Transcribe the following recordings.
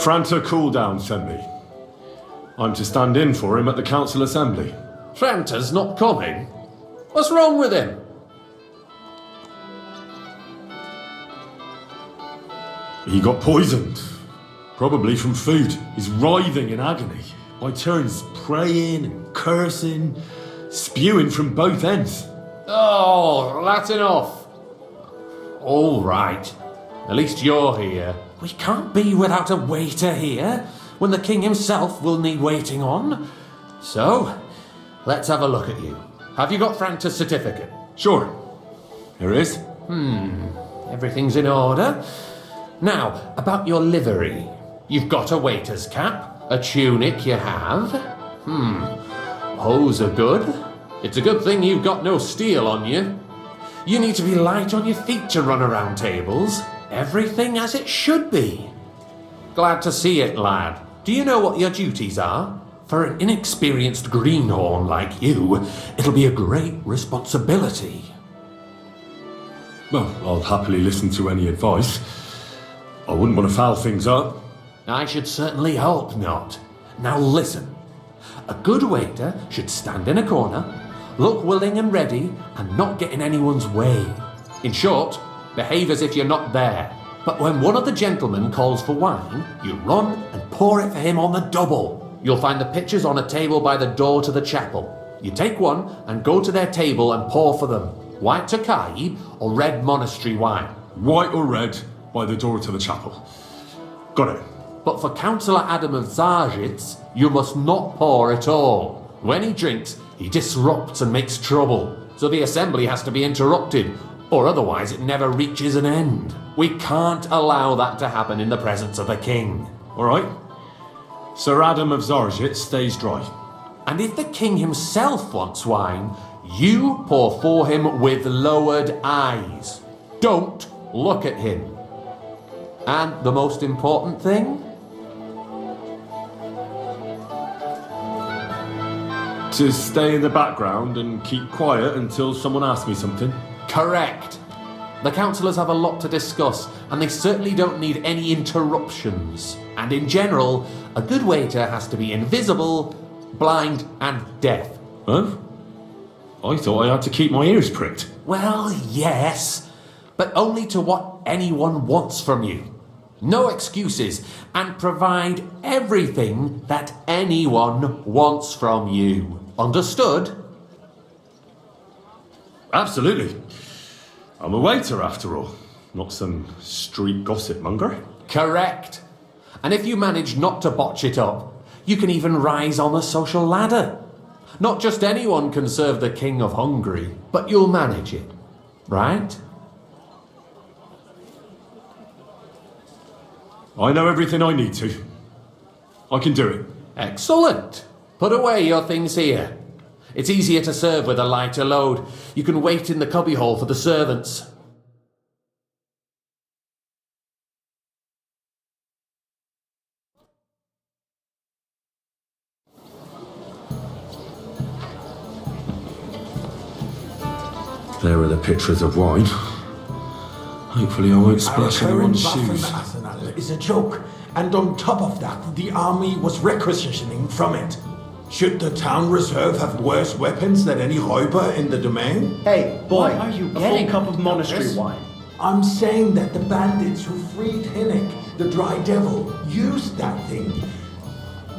Franta Cooldown sent me. I'm to stand in for him at the council assembly. Franta's not coming? What's wrong with him? He got poisoned. Probably from food. He's writhing in agony. By turns praying and cursing, spewing from both ends. Oh, that's enough. All right. At least you're here. We can't be without a waiter here, when the king himself will need waiting on. So, let's have a look at you. Have you got Franta's certificate? Sure. Here it is. Everything's in order. Now, about your livery. You've got a waiter's cap, a tunic you have. Hose are good. It's a good thing you've got no steel on you. You need to be light on your feet to run around tables. Everything as it should be. Glad to see it, lad. Do you know what your duties are? For an inexperienced greenhorn like you, it'll be a great responsibility. Well, I'll happily listen to any advice. I wouldn't want to foul things up. I should certainly hope not. Now listen. A good waiter should stand in a corner, look willing and ready, and not get in anyone's way. In short, behave as if you're not there. But when one of the gentlemen calls for wine, you run and pour it for him on the double. You'll find the pitchers on a table by the door to the chapel. You take one and go to their table and pour for them. White Tokai or red monastery wine. White or red, by the door to the chapel. Got it. But for Councillor Adam of Zarzhitz, you must not pour at all. When he drinks, he disrupts and makes trouble. So the assembly has to be interrupted, or otherwise it never reaches an end. We can't allow that to happen in the presence of the king. All right. Sir Adam of Zarzhitz stays dry. And if the king himself wants wine, you pour for him with lowered eyes. Don't look at him. And the most important thing? To stay in the background and keep quiet until someone asks me something. Correct. The councillors have a lot to discuss, and they certainly don't need any interruptions. And in general, a good waiter has to be invisible, blind, and deaf. Huh? I thought I had to keep my ears pricked. Well, yes, but only to what anyone wants from you. No excuses, and provide everything that anyone wants from you. Understood? Absolutely. I'm a waiter after all, not some street gossip monger. Correct. And if you manage not to botch it up, you can even rise on the social ladder. Not just anyone can serve the King of Hungary, but you'll manage it, right? I know everything I need to. I can do it. Excellent. Put away your things here. It's easier to serve with a lighter load. You can wait in the cubbyhole for the servants. There are the pitchers of wine. Hopefully I won't splash anyone's shoes. Arsenal is a joke, and on top of that, the army was requisitioning from it. Should the town reserve have worse weapons than any Räuber in the domain? Hey, boy, What are you a getting full cup of monastery this? wine. I'm saying that the bandits who freed Hinnick, the Dry Devil, used that thing.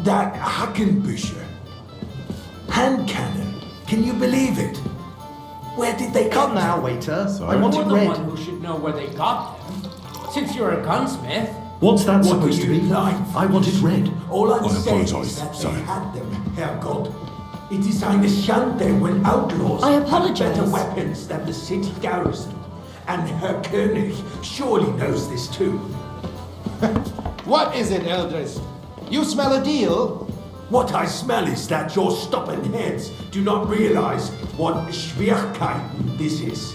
That Hackenbücher. Hand cannon. Can you believe it? Where did they Come come now, waiter. I want it You're the red. one who should know where they got them. Since you're a gunsmith. What's that What supposed do to you be? like? I want it red. All I'm I saying apologise, is that sir. they had them, Herrgott. It is eine Schande when outlaws I have apologise. better weapons than the city garrison. And Herr König surely knows this too. What is it, Eldris? You smell a deal? What I smell is that your stubborn heads do not realize what Schwierigkeiten this is.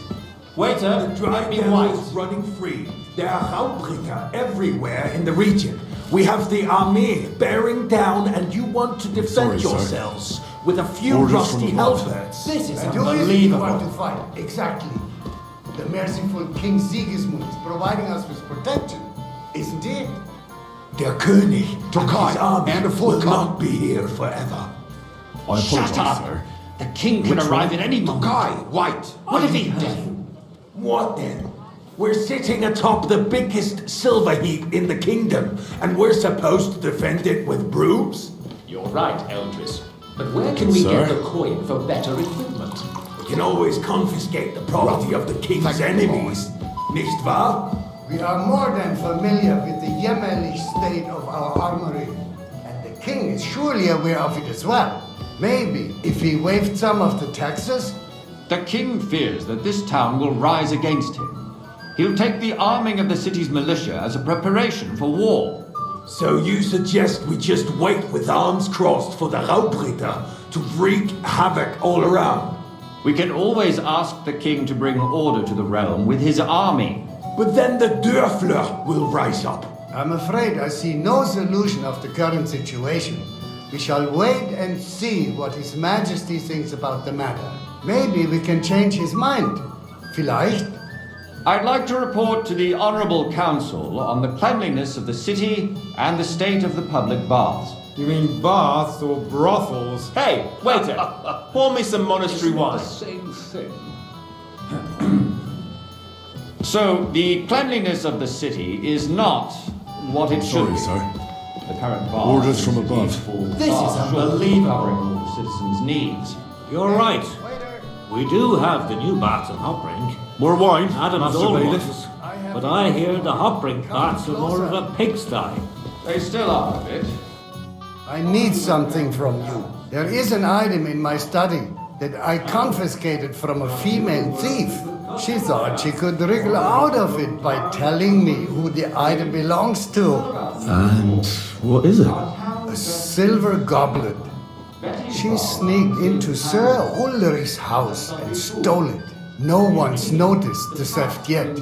Waiter, The Dry make me Devil white. is running free. There are Raubbringer everywhere in the region. We have the army bearing down, and you want to defend sorry, sir. yourselves with a few Orders rusty from above. halberds. This is And who is it you want to unbelievable. fight? Exactly. The merciful King Sigismund is providing us with protection, isn't it? Der König and his army and a full will com- not be here forever. I Shut apologize, up! sir. The king can arrive at any moment. Guy, White. What have he heard? What then? We're sitting atop the biggest silver heap in the kingdom, and we're supposed to defend it with brooms? You're right, Eldris. But where can we Sir? get the coin for better equipment? We can always confiscate the property of the king's enemies, nicht wahr? We are more than familiar with the Yemenish state of our armory, and the king is surely aware of it as well. Maybe if he waived some of the taxes. The king fears that this town will rise against him. He'll take the arming of the city's militia as a preparation for war. So you suggest we just wait with arms crossed for the Raubritter to wreak havoc all around? We can always ask the king to bring order to the realm with his army. But then the Dörfler will rise up. I'm afraid I see no solution of the current situation. We shall wait and see what His Majesty thinks about the matter. Maybe we can change his mind. Vielleicht? I'd like to report to the Honorable Council on the cleanliness of the city and the state of the public baths. You mean baths or brothels? Hey, waiter, pour me some monastery wine. Same thing. So, the cleanliness of the city is not what it should Sorry, be. sir. The current baths Orders from indeed above. fall This is far short of unbelievable. covering all the citizens' needs. You're right. We do have the new baths and hop rink. More wine, Adam's Master old Bailiff. ones. But I hear the hop rink baths are more of a pigsty. They still are a bit. I need something from you. There is an item in my study that I confiscated from a female thief. She thought she could wriggle out of it by telling me who the item belongs to. And what is it? A silver goblet. She sneaked into Sir Ulrich's house and stole it. No one's noticed the theft yet.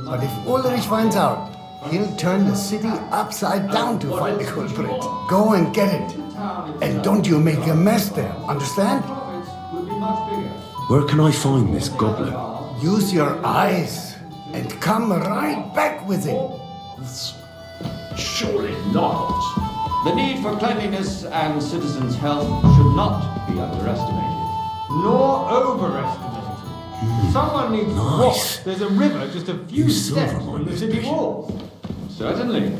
But if Ulrich finds out, he'll turn the city upside down to find the culprit. Go and get it. And don't you make a mess there, understand? Where can I find this goblet? Use your eyes and come right back with it. Surely not. The need for cleanliness and citizens' health should not be underestimated. Nor overestimated. Someone needs to Nice. watch. There's a river just a few You steps silver from the minded city bishop. walls. Certainly.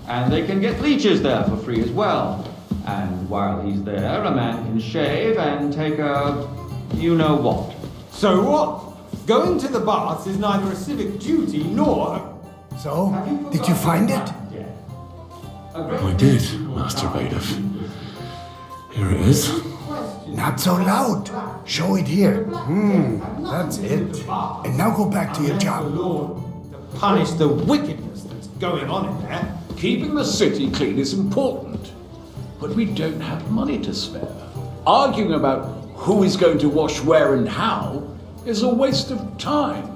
And they can get leeches there for free as well. And while he's there, a man can shave and take a you-know-what. So what? Going to the baths is neither a civic duty nor So, did you find it? I did, Master Bailiff. Here it is. Not so loud. Show it here. That's it. And now go back to your job. Lord to punish the wickedness that's going on in there. Keeping the city clean is important. But we don't have money to spare. Arguing about who is going to wash where and how is a waste of time.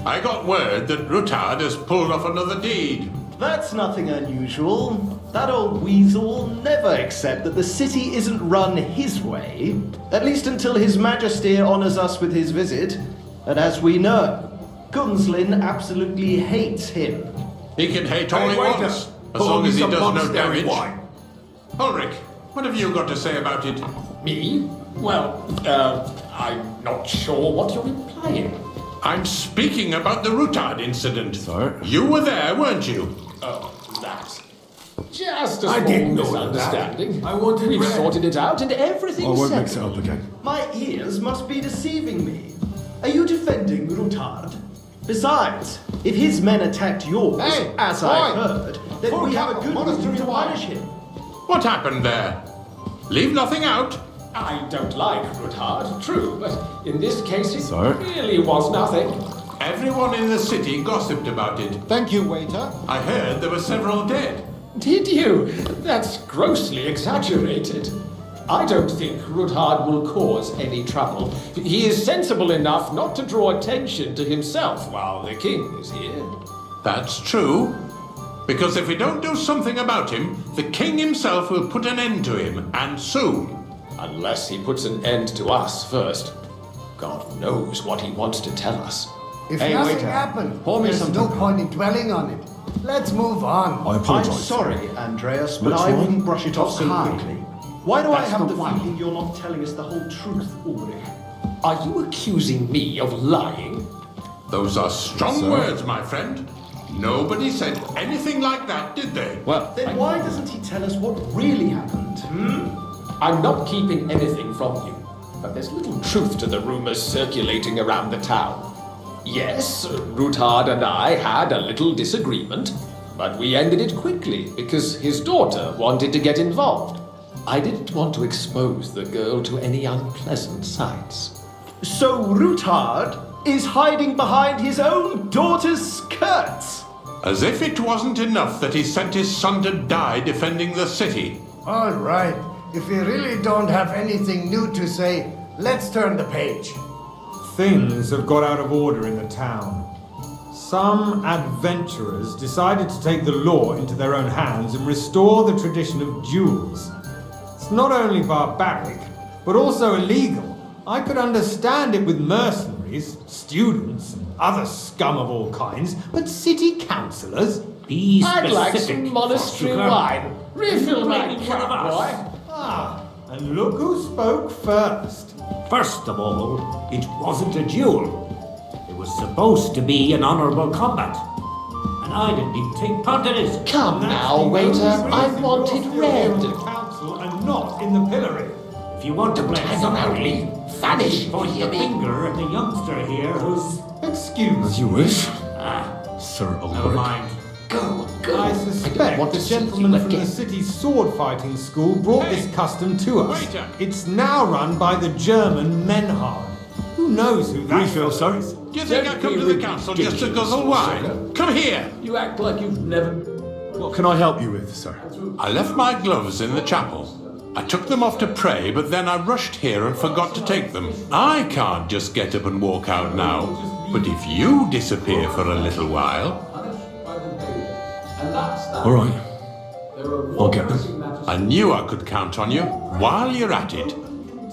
I got word that Rutard has pulled off another deed. That's nothing unusual. That old weasel will never accept that the city isn't run his way, at least until His Majesty honors us with his visit. And as we know, Gunslin absolutely hates him. He can hate all he waiter, wants, as pour long me as he some does no monastery damage. wine. Ulrich, what have you got to say about it? Me? Well, I'm not sure what you're implying. I'm speaking about the Rutard incident. Sir? You were there, weren't you? Oh, that's just a I small didn't know misunderstanding. that. I wanted We've red. sorted it out and I everything's won't mix it settled. up again. My ears must be deceiving me. Are you defending Rutard? Besides, if his men attacked yours, Hey, as boy! I've heard, then Full we have a cup of good monastery reason to wine. punish him. What happened there? Leave nothing out. I don't like Rutard, true, but in this case it Sir? really was nothing. Everyone in the city gossiped about it. Thank you, waiter. I heard there were several dead. Did you? That's grossly exaggerated. I don't think Rutard will cause any trouble. He is sensible enough not to draw attention to himself while the king is here. That's true. Because if we don't do something about him, the king himself will put an end to him, and soon. Unless he puts an end to us first. God knows what he wants to tell us. If Hey, nothing waiter, happened, pour me there's some no to- point in dwelling on it. Let's move on. I I'm apologise. sorry, Andreas, but Which I one? wouldn't brush it off so Hi. quickly. Why do I That's have the the one. feeling you're not telling us the whole truth, Ulrich? Are you accusing me of lying? Those are strong words, my friend. Nobody said anything like that, did they? Well, Then why doesn't he tell us what really happened? I'm not keeping anything from you, but there's little truth to the rumors circulating around the town. Yes, Ruthard and I had a little disagreement, but we ended it quickly because his daughter wanted to get involved. I didn't want to expose the girl to any unpleasant sights. So Ruthard is hiding behind his own daughter's skirts. As if it wasn't enough that he sent his son to die defending the city. All right. If we really don't have anything new to say, let's turn the page. Things have got out of order in the town. Some adventurers decided to take the law into their own hands and restore the tradition of duels. It's not only barbaric, but also illegal. I could understand it with mercenaries, students, and other scum of all kinds, but city councillors? Be I'd like specific, some monastery Foster. wine. Refill my Blaming one of cup, us. boy. Ah, and look who spoke first. First of all, it wasn't a duel. It was supposed to be an honourable combat. And I didn't even take part in it. Come now, waiter. I wanted In the red. council and not in the pillory. If you want to blame Hang somebody, around me. Vanish, point hear the me? finger at the youngster here who's... Excuse You wish, Ah, Sir never Ulrich. mind. Go, go. I don't suspect want the to see gentleman you from the again. city's sword fighting school brought Hey, this custom to us. waiter. It's now run by the German Menhard. Who knows who that Refill, fellow sir. is? Do you think I come to the council just to guzzle wine? Come here. You act like you've never... What can I help you with, sir? I left my gloves in the chapel. I took them off to pray, but then I rushed here and forgot to take them. I can't just get up and walk out now. But if you disappear for a little while, All right. I'll get them. I knew I could count on you. While you're at it,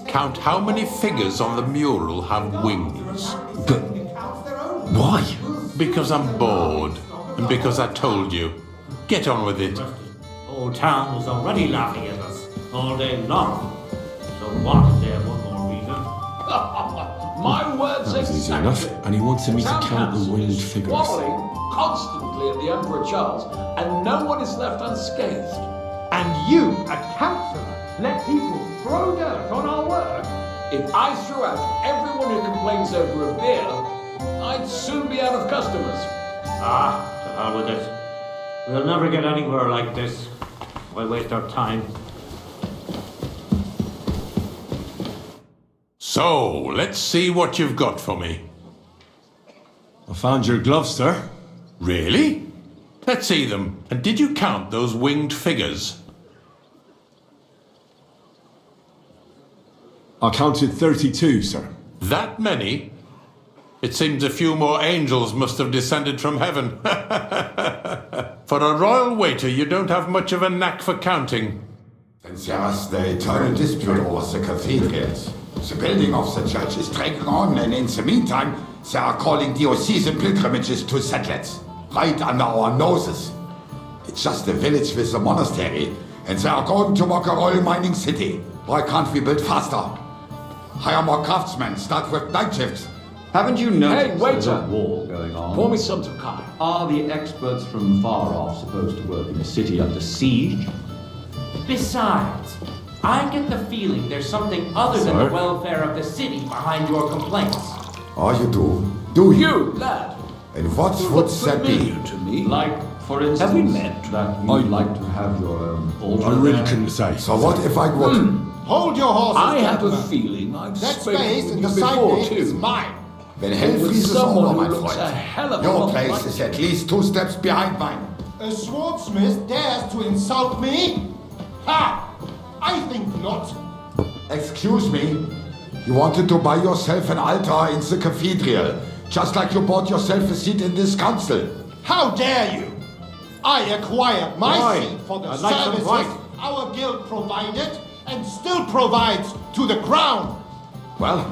count how many figures on the mural have wings. But why? Because I'm bored, and because I told you. Get on with it. Old town was already laughing at us all day long. So what if they have one more reason? My words That was easy enough. And he wanted me to count the winged figures. Squabbling constantly at the Emperor Charles, and no one is left unscathed. And you, a councillor, let people throw dirt on our work? If I threw out everyone who complains over a beer, I'd soon be out of customers. Ah, to hell with it. We'll never get anywhere like this. Why waste our time? So, let's see what you've got for me. I found your gloves, sir. Really? Let's see them. And did you count those winged figures? I counted 32, sir. That many? It seems a few more angels must have descended from heaven. For a royal waiter, you don't have much of a knack for counting. Since there's the eternal dispute over the cathedrals, the building of the church is dragging on, and in the meantime, they are calling diocesan pilgrimages to settlers, right under our noses. It's just a village with a monastery, and they are going to make a oil mining city. Why can't we build faster? Hire more craftsmen, start with night shifts. Haven't you noticed Hey, waiter. there's a war going on? Pour me some Tokai. Are the experts from far off supposed to work in a city under siege? Besides, I get the feeling there's something other than the welfare of the city behind your complaints. Oh, you do? Do you? You, lad. And what would that be? Familiar to me. Like, for instance, Have we met? that you'd like to have your own altar I really there? couldn't say. So what if I would? Hold your horses, I have a gentlemen. feeling I've That spoken space with in you the side before, gate is too. mine. When hell With freezes someone over, who my looks a friend. hell of a Your lot place like is at least 2 steps behind mine. A swordsmith dares to insult me? Ha! I think not. Excuse me. You wanted to buy yourself an altar in the cathedral, just like you bought yourself a seat in this council. How dare you? I acquired my Wine. seat for the I'd like some services wine. our guild provided and still provides to the crown. Well,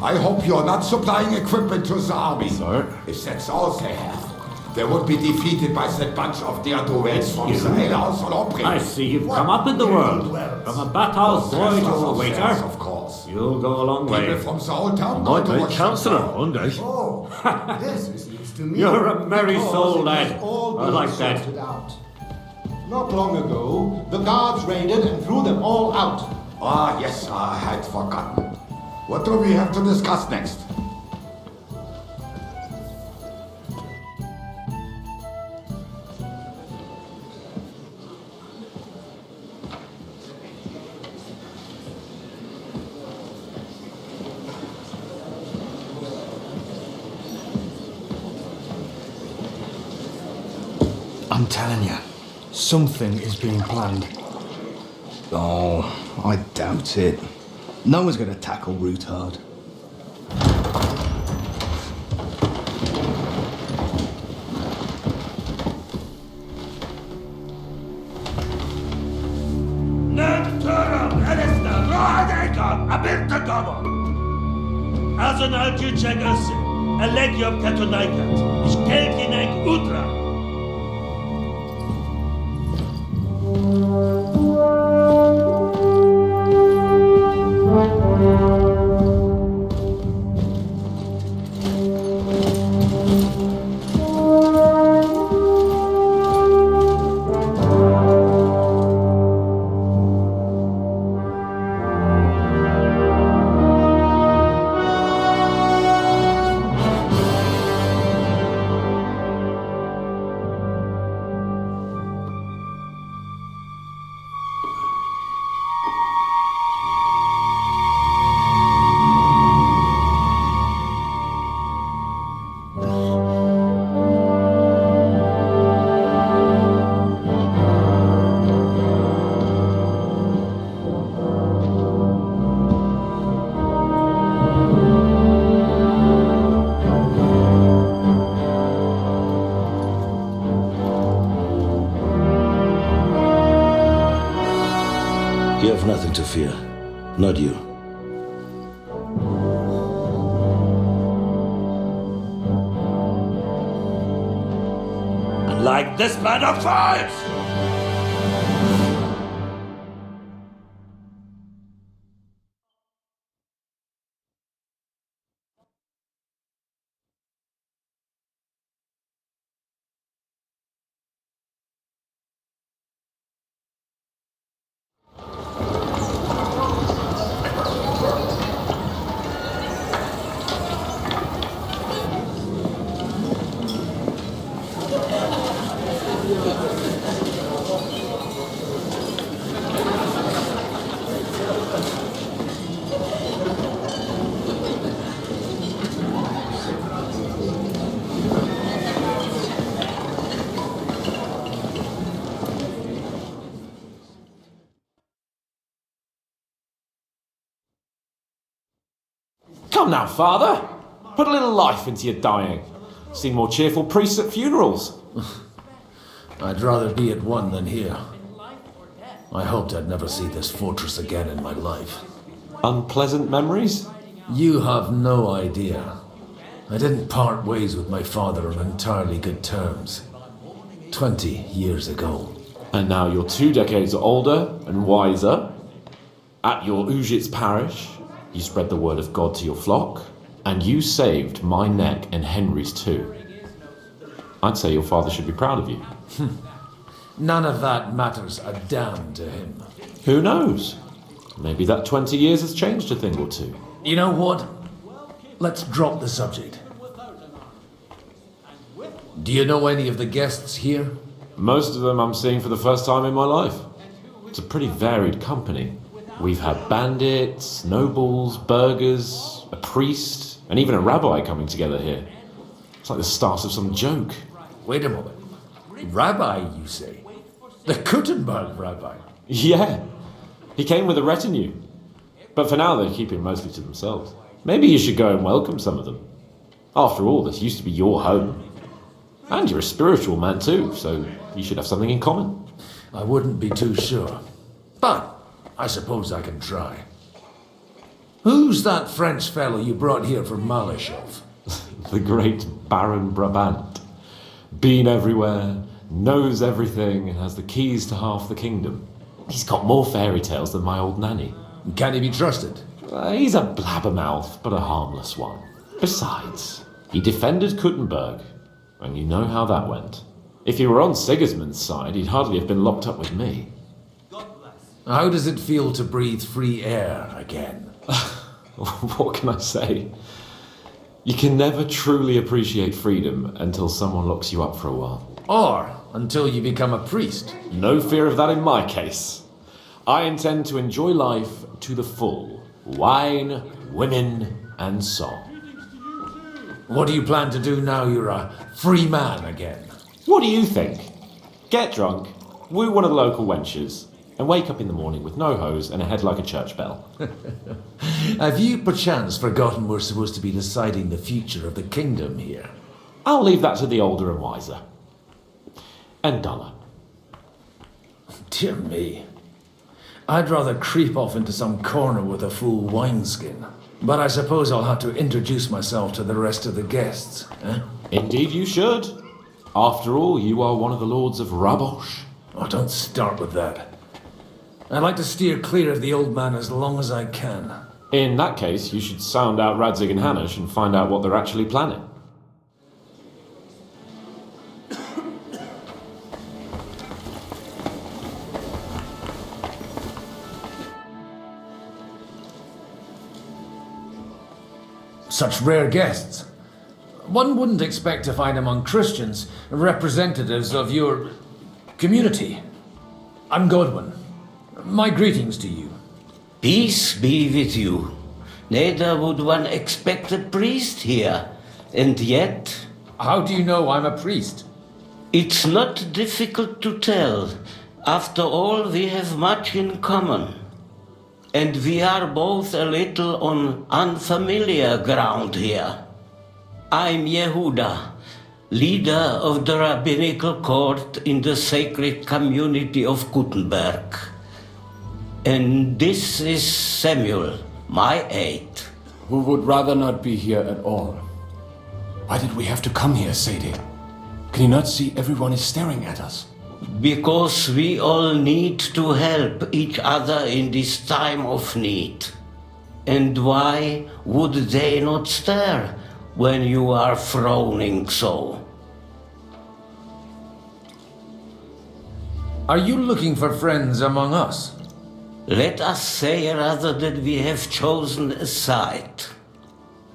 I hope you're not supplying equipment to the army. Sir? If that's all they have, they would be defeated by that bunch of ne'er-do-wells from the alehouse or Opry. I see you've come up in the world. From a bathhouse boy to a waiter. Of course. You'll go a long way. People from the old town Might go to make watch councillor them. one day. Oh, this is news to me. You're a merry soul, Because it lad. has all I been like that. sorted out. Not long ago, the guards raided and threw them all out. Ah, yes, I had forgotten. What do we have to discuss next? I'm telling you, something is being planned. Oh, I doubt it. No one's going to tackle Rootard. Azon al-Juchagase, Elegiop Katonaikat, Ishkelkinek Udra. You have nothing to fear. Not you. Like this man of fires! Come now, father. Put a little life into your dying. Seen more cheerful priests at funerals. I'd rather be at one than here. I hoped I'd never see this fortress again in my life. Unpleasant memories? You have no idea. I didn't part ways with my father on entirely good terms. 20 years ago. And now you're 2 decades older and wiser. At your Ujit's parish, you spread the word of God to your flock, and you saved my neck and Henry's too. I'd say your father should be proud of you. None of that matters a damn to him. Who knows? Maybe that 20 years has changed a thing or two. You know what? Let's drop the subject. Do you know any of the guests here? Most of them I'm seeing for the first time in my life. It's a pretty varied company. We've had bandits, nobles, burghers, a priest, and even a rabbi coming together here. It's like the start of some joke. Wait a moment. Rabbi, you say? The Kuttenberg rabbi? Yeah. He came with a retinue. But for now, they're keeping mostly to themselves. Maybe you should go and welcome some of them. After all, this used to be your home. And you're a spiritual man too, so you should have something in common. I wouldn't be too sure. But I suppose I can try. Who's that French fellow you brought here from Malashov? The great Baron Brabant. Been everywhere, knows everything, and has the keys to half the kingdom. He's got more fairy tales than my old nanny. Can he be trusted? He's a blabbermouth, but a harmless one. Besides, he defended Kuttenberg, and you know how that went. If he were on Sigismund's side, he'd hardly have been locked up with me. How does it feel to breathe free air again? What can I say? You can never truly appreciate freedom until someone locks you up for a while. Or until you become a priest. No fear of that in my case. I intend to enjoy life to the full. Wine, women, and song. What do you plan to do now you're a free man again? What do you think? Get drunk, woo one of the local wenches, and wake up in the morning with no hose and a head like a church bell. Have you perchance forgotten we're supposed to be deciding the future of the kingdom here? I'll leave that to the older and wiser. And duller. Dear me. I'd rather creep off into some corner with a full wineskin. But I suppose I'll have to introduce myself to the rest of the guests, eh? Indeed you should. After all, you are one of the lords of Rabosh. Oh, don't start with that. I'd like to steer clear of the old man as long as I can. In that case, you should sound out Radzig and Hanush and find out what they're actually planning. Such rare guests. One wouldn't expect to find among Christians representatives of your community. I'm Godwin. My greetings to you. Peace be with you. Neither would one expect a priest here, and yet... How do you know I'm a priest? It's not difficult to tell. After all, we have much in common. And we are both a little on unfamiliar ground here. I'm Yehuda, leader of the rabbinical court in the sacred community of Kuttenberg. And this is Samuel, my aide. Who would rather not be here at all. Why did we have to come here, Sadie? Can you not see everyone is staring at us? Because we all need to help each other in this time of need. And why would they not stare when you are frowning so? Are you looking for friends among us? Let us say rather that we have chosen a side.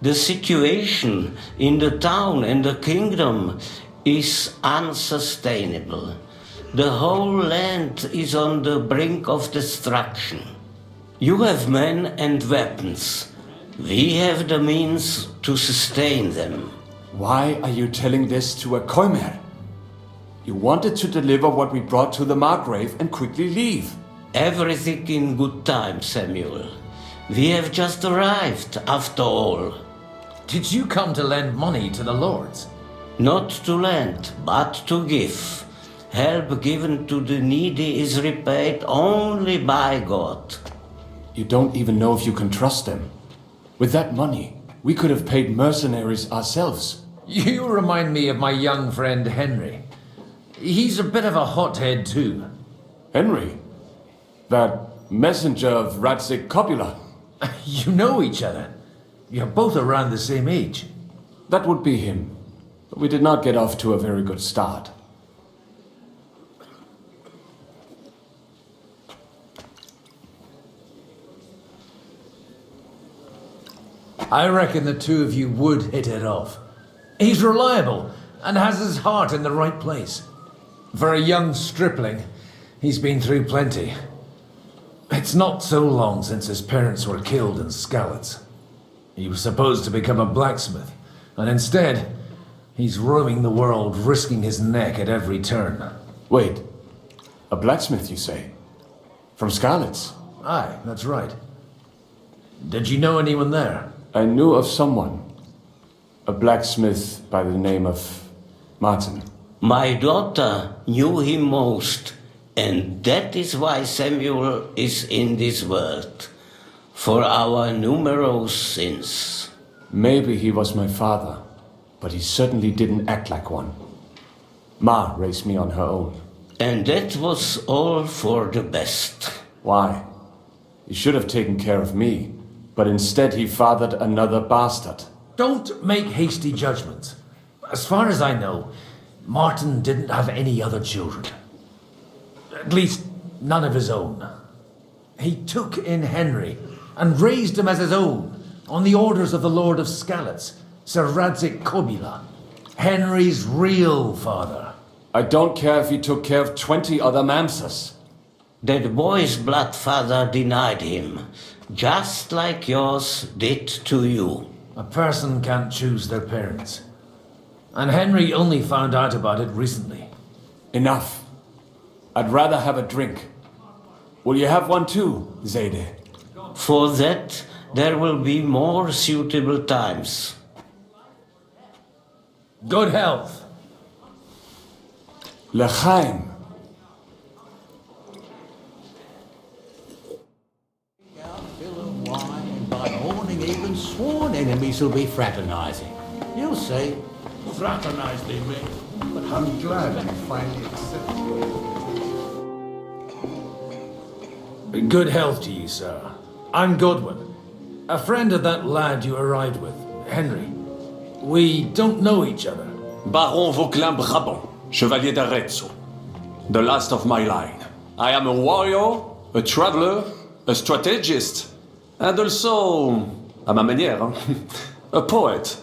The situation in the town and the kingdom is unsustainable. The whole land is on the brink of destruction. You have men and weapons. We have the means to sustain them. Why are you telling this to a Koimer? You wanted to deliver what we brought to the Margrave and quickly leave. Everything in good time, Samuel. We have just arrived, after all. Did you come to lend money to the lords? Not to lend, but to give. Help given to the needy is repaid only by God. You don't even know if you can trust them. With that money, we could have paid mercenaries ourselves. You remind me of my young friend Henry. He's a bit of a hothead too. Henry? That messenger of Radzig Copula? You know each other. You're both around the same age. That would be him. But we did not get off to a very good start. I reckon the two of you would hit it off. He's reliable and has his heart in the right place. For a young stripling, he's been through plenty. It's not so long since his parents were killed in Skalitz. He was supposed to become a blacksmith, and instead, he's roaming the world, risking his neck at every turn. Wait, a blacksmith, you say? From Skalitz? Aye, that's right. Did you know anyone there? I knew of someone. A blacksmith by the name of Martin. My daughter knew him most, and that is why Samuel is in this world. for our numerous sins. Maybe he was my father, but he certainly didn't act like one. Ma raised me on her own. And that was all for the best. Why? He should have taken care of me, but instead he fathered another bastard. Don't make hasty judgments. As far as I know, Martin didn't have any other children. At least, none of his own. He took in Henry and raised him as his own on the orders of the Lord of Skalitz, Sir Radzik Kobila, Henry's real father. I don't care if he took care of 20 other Mamsas. That boy's blood father denied him, just like yours did to you. A person can't choose their parents. And Henry only found out about it recently. Enough. I'd rather have a drink. Will you have one too, Zayde? For that, there will be more suitable times. Good health. L'chaim. By morning, even sworn enemies will be fraternizing. You'll see. Fraternize, they may. But I'm glad you finally accepted. Good health to you, sir. I'm Godwin, a friend of that lad you arrived with, Henry. We don't know each other. Baron Vauquelin Brabant, Chevalier d'Arezzo. The last of my line. I am a warrior, a traveler, a strategist, and also, à ma manière, a poet.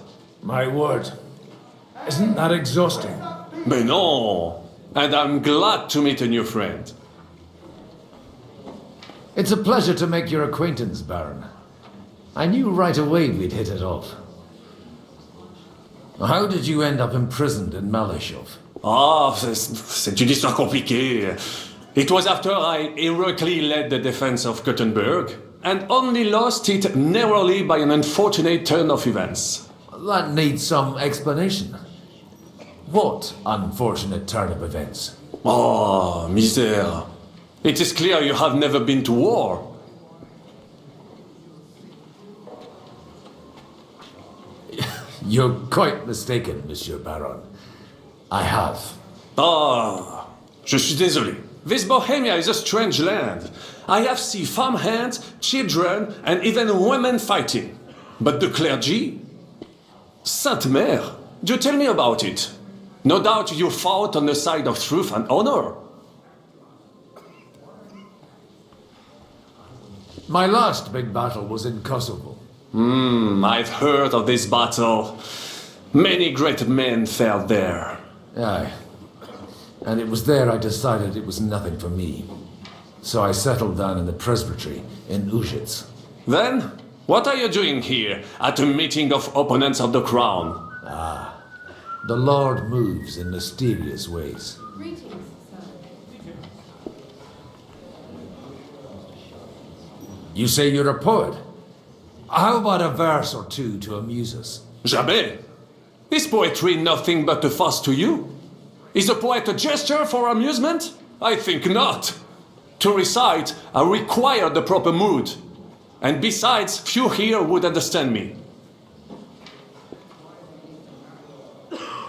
My word. Isn't that exhausting? Mais non! And I'm glad to meet a new friend. It's a pleasure to make your acquaintance, Baron. I knew right away we'd hit it off. How did you end up imprisoned in Malashov? Ah, c'est une histoire compliquée. It was after I heroically led the defense of Gothenburg, and only lost it narrowly by an unfortunate turn of events. That needs some explanation. What unfortunate turn of events? Oh, misère. It is clear you have never been to war. You're quite mistaken, Monsieur Baron. I have. Ah, je suis désolé. This Bohemia is a strange land. I have seen farmhands, children, and even women fighting. But the clergy? Sainte Mère, do tell me about it. No doubt you fought on the side of truth and honor. My last big battle was in Kosovo. I've heard of this battle. Many great men fell there. Aye. And it was there I decided it was nothing for me. So I settled down in the presbytery in Ujits. Then, what are you doing here at a meeting of opponents of the crown? Ah, the Lord moves in mysterious ways. You say you're a poet? How about a verse or two to amuse us? Jamais. Is poetry nothing but a fuss to you? Is a poet a gesture for amusement? I think not. To recite, I require the proper mood. And besides, few here would understand me.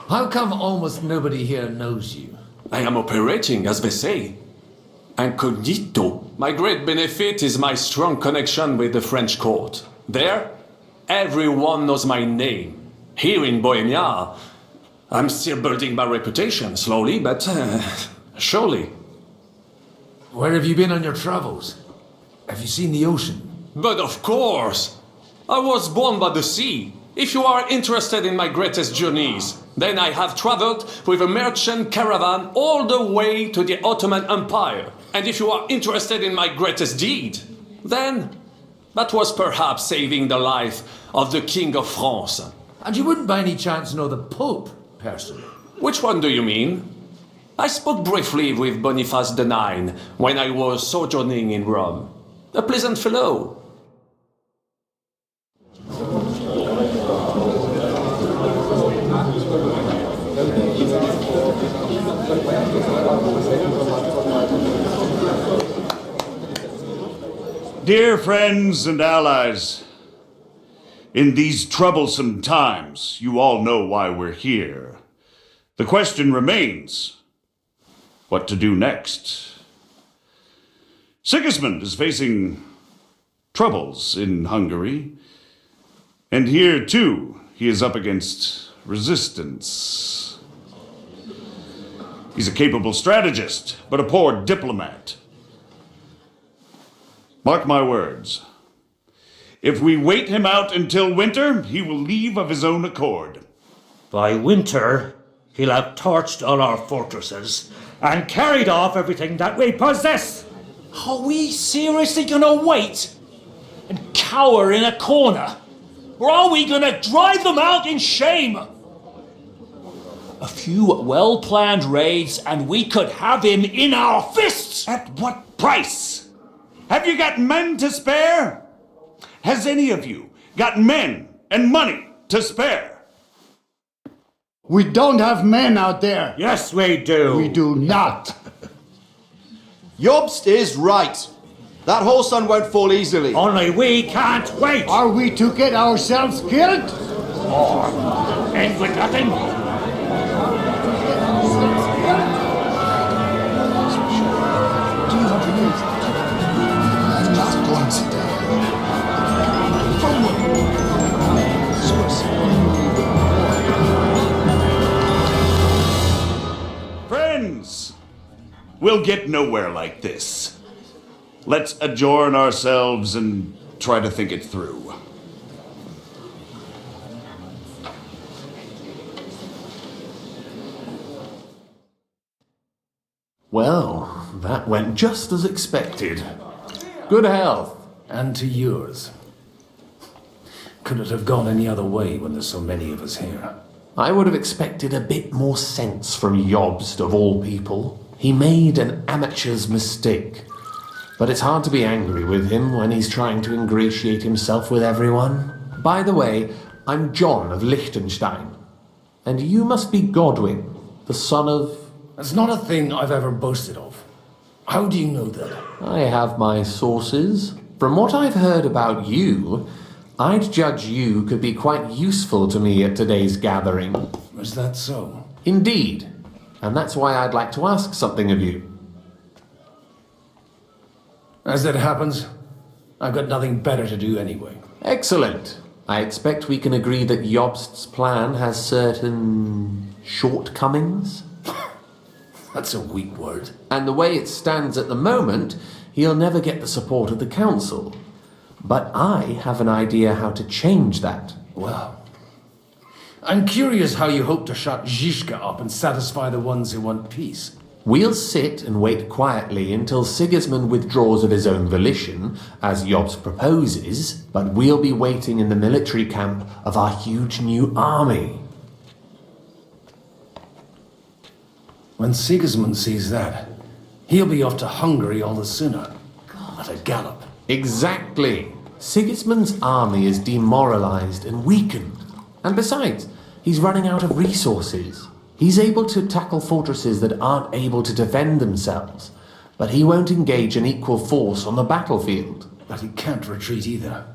How come almost nobody here knows you? I am operating, as they say. Incognito. My great benefit is my strong connection with the French court. There, everyone knows my name. Here in Bohemia, I'm still building my reputation, slowly, but surely. Where have you been on your travels? Have you seen the ocean? But of course! I was born by the sea. If you are interested in my greatest journeys, then I have traveled with a merchant caravan all the way to the Ottoman Empire. And if you are interested in my greatest deed, then that was perhaps saving the life of the King of France. And you wouldn't by any chance know the Pope, personally? Which one do you mean? I spoke briefly with Boniface IX when I was sojourning in Rome. A pleasant fellow. Dear friends and allies, in these troublesome times, you all know why we're here. The question remains, what to do next? Sigismund is facing troubles in Hungary, and here too, he is up against resistance. He's a capable strategist, but a poor diplomat. Mark my words. If we wait him out until winter, he will leave of his own accord. By winter, he'll have torched all our fortresses and carried off everything that we possess. Are we seriously gonna wait and cower in a corner? Or are we gonna drive them out in shame? A few well-planned raids and we could have him in our fists! At what price? Have you got men to spare? Has any of you got men and money to spare? We don't have men out there. Yes, we do. We do not. Jobst is right. That whole sun won't fall easily. Only we can't wait. Are we to get ourselves killed? Or end with nothing? I'm not going to die. Friends, we'll get nowhere like this. Let's adjourn ourselves and try to think it through. Well, that went just as expected. Good health. And to yours. Could it have gone any other way when there's so many of us here? I would have expected a bit more sense from Jobst, of all people. He made an amateur's mistake. But it's hard to be angry with him when he's trying to ingratiate himself with everyone. By the way, I'm John of Liechtenstein. And you must be Godwin, the son of... That's not a thing I've ever boasted of. How do you know that? I have my sources. From what I've heard about you, I'd judge you could be quite useful to me at today's gathering. Was that so? Indeed. And that's why I'd like to ask something of you. As it happens, I've got nothing better to do anyway. Excellent. I expect we can agree that Jobst's plan has certain shortcomings? That's a weak word. And the way it stands at the moment, he'll never get the support of the council. But I have an idea how to change that. Well, I'm curious how you hope to shut Zizka up and satisfy the ones who want peace. We'll sit and wait quietly until Sigismund withdraws of his own volition, as Jobst proposes, but we'll be waiting in the military camp of our huge new army. When Sigismund sees that, he'll be off to Hungary all the sooner. At a gallop. Exactly. Sigismund's army is demoralized and weakened. And besides, he's running out of resources. He's able to tackle fortresses that aren't able to defend themselves, but he won't engage an equal force on the battlefield. But he can't retreat either.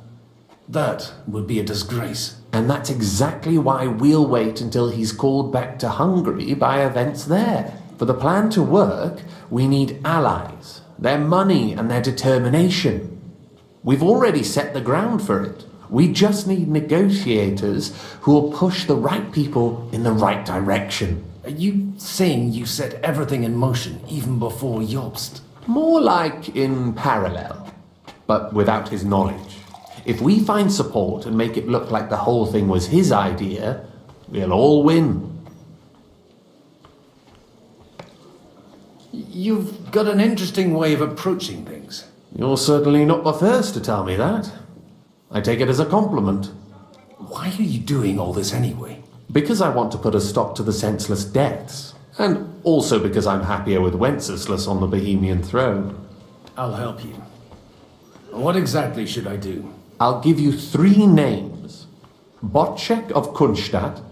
That would be a disgrace. And that's exactly why we'll wait until he's called back to Hungary by events there. For the plan to work, we need allies, their money and their determination. We've already set the ground for it. We just need negotiators who will push the right people in the right direction. Are you saying you set everything in motion even before Jobst? More like in parallel, but without his knowledge. If we find support and make it look like the whole thing was his idea, we'll all win. You've got an interesting way of approaching things. You're certainly not the first to tell me that. I take it as a compliment. Why are you doing all this anyway? Because I want to put a stop to the senseless deaths. And also because I'm happier with Wenceslas on the Bohemian throne. I'll help you. What exactly should I do? I'll give you 3 names. Botchek of Kunstadt,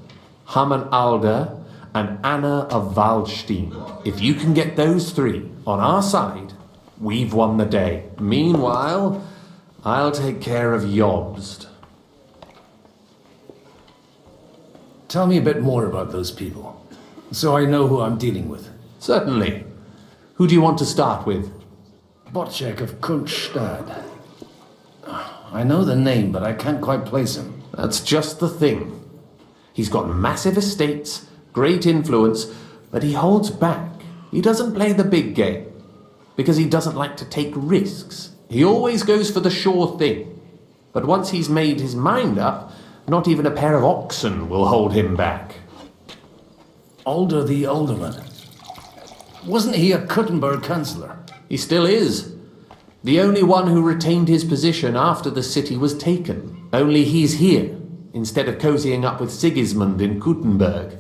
Hamann Alder, and Anna of Waldstein. If you can get those 3 on our side, we've won the day. Meanwhile, I'll take care of Jobst. Tell me a bit more about those people, so I know who I'm dealing with. Certainly. Who do you want to start with? Bocek of Kunststadt. I know the name, but I can't quite place him. That's just the thing. He's got massive estates, great influence, but he holds back. He doesn't play the big game, because he doesn't like to take risks. He always goes for the sure thing. But once he's made his mind up, not even a pair of oxen will hold him back. Alder the Alderman. Wasn't he a Kuttenberg councillor? He still is. The only one who retained his position after the city was taken. Only he's here, instead of cozying up with Sigismund in Kuttenberg.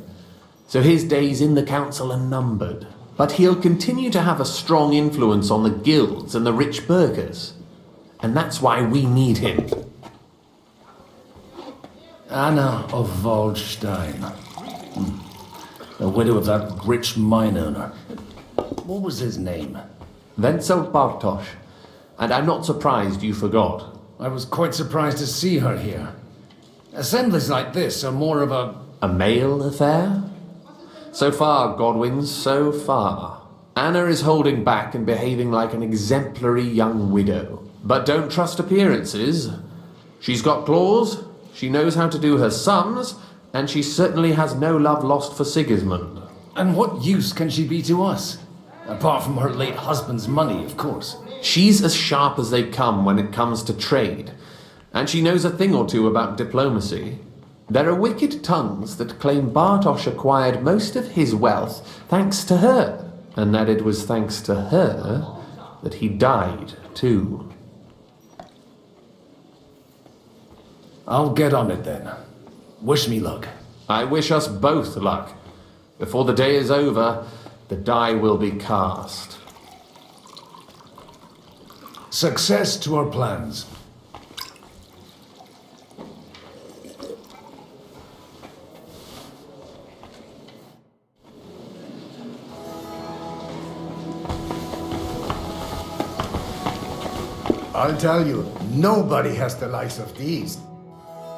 So his days in the council are numbered. But he'll continue to have a strong influence on the guilds and the rich burghers. And that's why we need him. Anna of Waldstein. The widow of that rich mine owner. What was his name? Wenzel Bartosz. And I'm not surprised you forgot. I was quite surprised to see her here. Assemblies like this are more of a... A male affair? So far, Godwin, so far. Anna is holding back and behaving like an exemplary young widow. But don't trust appearances. She's got claws, she knows how to do her sums, and she certainly has no love lost for Sigismund. And what use can she be to us? Apart from her late husband's money, of course. She's as sharp as they come when it comes to trade, and she knows a thing or two about diplomacy. There are wicked tongues that claim Bartosz acquired most of his wealth thanks to her, and that it was thanks to her that he died, too. I'll get on it then. Wish me luck. I wish us both luck. Before the day is over, the die will be cast. Success to our plans. I'll tell you, nobody has the likes of these.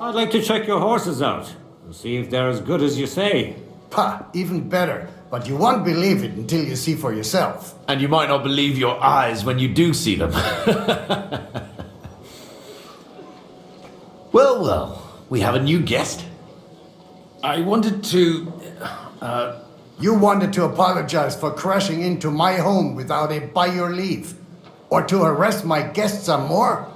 I'd like to check your horses out and see if they're as good as you say. Pah, even better. But you won't believe it until you see for yourself. And you might not believe your eyes when you do see them. Well, we have a new guest. I wanted to... You wanted to apologize for crashing into my home without a by your leave. Or to harass my guests some more?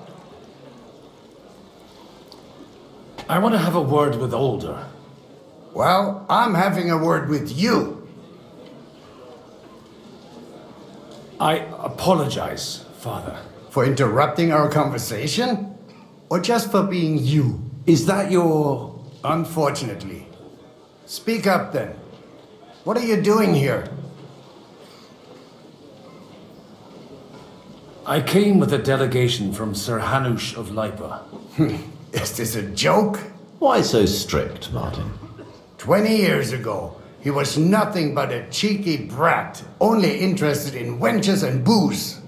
I want to have a word with Alder. Well, I'm having a word with you. I apologize, Father. For interrupting our conversation? Or just for being you? Is that your... Unfortunately. Speak up then. What are you doing here? I came with a delegation from Sir Hanush of Lipa. Is this a joke? Why so strict, Martin? 20 years ago, he was nothing but a cheeky brat, only interested in wenches and booze.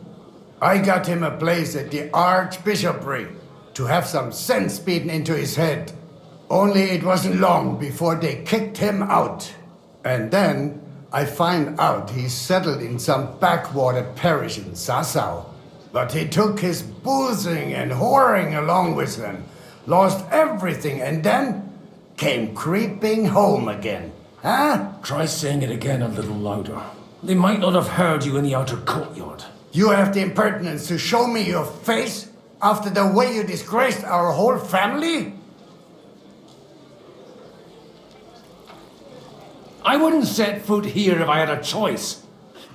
I got him a place at the Archbishopric to have some sense beaten into his head. Only it wasn't long before they kicked him out. And then I find out he's settled in some backwater parish in Sassau. But he took his boozing and whoring along with him, lost everything, and then came creeping home again. Huh? Try saying it again a little louder. They might not have heard you in the outer courtyard. You have the impertinence to show me your face after the way you disgraced our whole family? I wouldn't set foot here if I had a choice.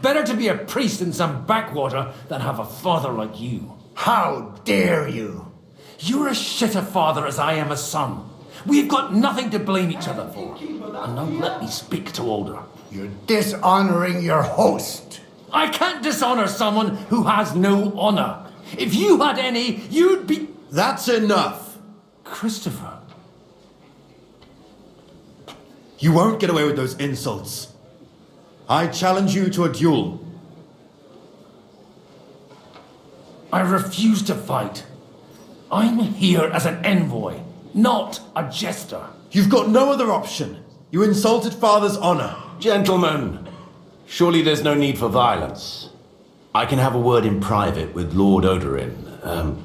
Better to be a priest in some backwater than have a father like you. How dare you? You're as shit a father as I am a son. We've got nothing to blame each other for. And now let me speak to Alder. You're dishonoring your host. I can't dishonor someone who has no honor. If you had any, you'd be... That's enough. Christopher. You won't get away with those insults. I challenge you to a duel. I refuse to fight. I'm here as an envoy, not a jester. You've got no other option. You insulted Father's honor. Gentlemen, surely there's no need for violence. I can have a word in private with Lord Odorin,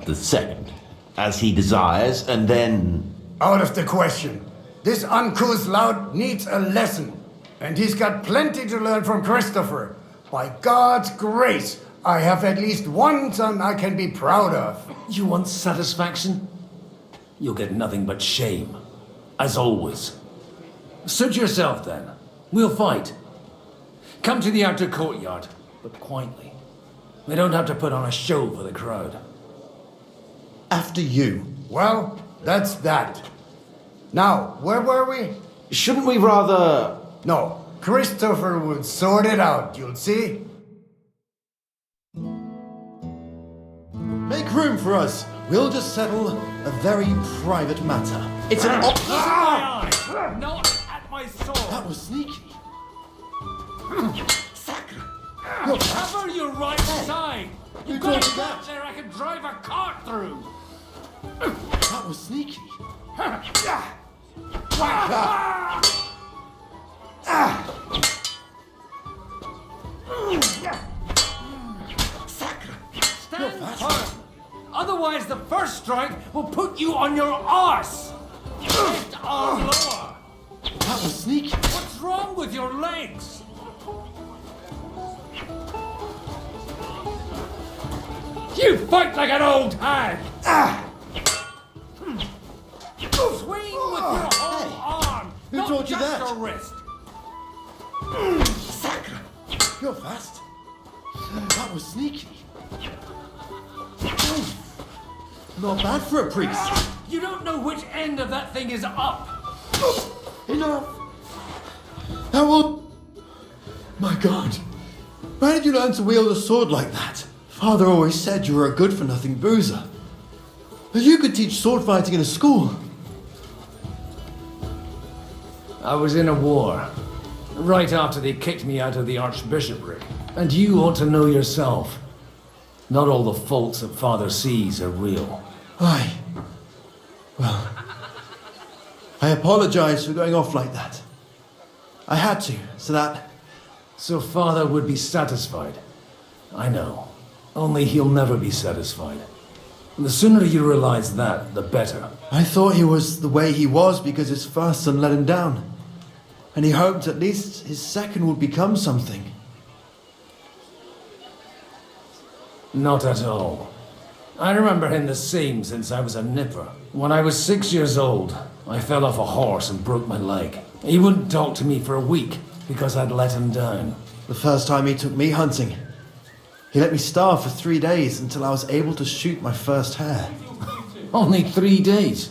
the second, as he desires, and then... Out of the question. This uncouth lout needs a lesson. And he's got plenty to learn from Christopher. By God's grace, I have at least one son I can be proud of. You want satisfaction? You'll get nothing but shame. As always. Suit yourself then. We'll fight. Come to the outer courtyard, but quietly. We don't have to put on a show for the crowd. After you. Well, that's that. Now, where were we? Shouldn't we rather... No, Christopher will sort it out, you'll see. Make room for us. We'll just settle a very private matter. It's an Not at my sword! That was sneaky. Cover your right side! You've got a told me gap there I can drive a cart through! That was sneaky. Stand firm! Otherwise the first strike will put you on your arse! Left arm lower! That was sneaky. What's wrong with your legs? You fight like an old hag! Swing with your whole arm, Who not taught you just that? your wrist. You're fast. That was sneaky. Not bad for a priest. You don't know which end of that thing is up. Enough. That will... My God. Where did you learn to wield a sword like that? Father always said you were a good-for-nothing boozer. But you could teach sword fighting in a school. I was in a war. Right after they kicked me out of the archbishopric. And you ought to know yourself. Not all the faults that Father sees are real. Aye. Well, I apologize for going off like that. I had to, so that... So Father would be satisfied. I know. Only he'll never be satisfied. And the sooner you realize that, the better. I thought he was the way he was because his first son let him down. And he hoped at least his second would become something. Not at all. I remember him the same since I was a nipper. When I was 6 years old, I fell off a horse and broke my leg. He wouldn't talk to me for a week because I'd let him down. The first time he took me hunting, he let me starve for 3 days until I was able to shoot my first hare. Only 3 days.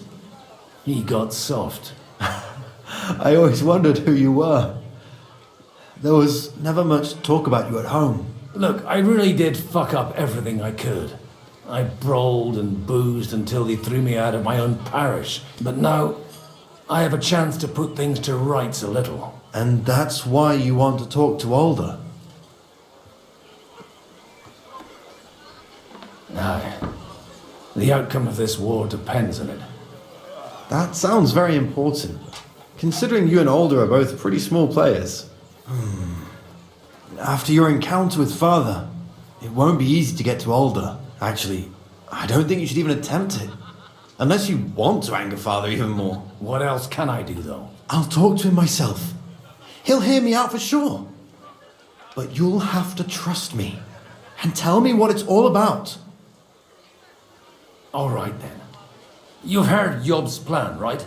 He got soft. I always wondered who you were. There was never much talk about you at home. Look, I really did fuck up everything I could. I brawled and boozed until they threw me out of my own parish. But now, I have a chance to put things to rights a little. And that's why you want to talk to Alder. Aye. The outcome of this war depends on it. That sounds very important, considering you and Alder are both pretty small players. After your encounter with Father, it won't be easy to get to Alder. Actually, I don't think you should even attempt it. Unless you want to anger Father even more. What else can I do, though? I'll talk to him myself. He'll hear me out for sure. But you'll have to trust me and tell me what it's all about. All right, then. You've heard Yob's plan, right?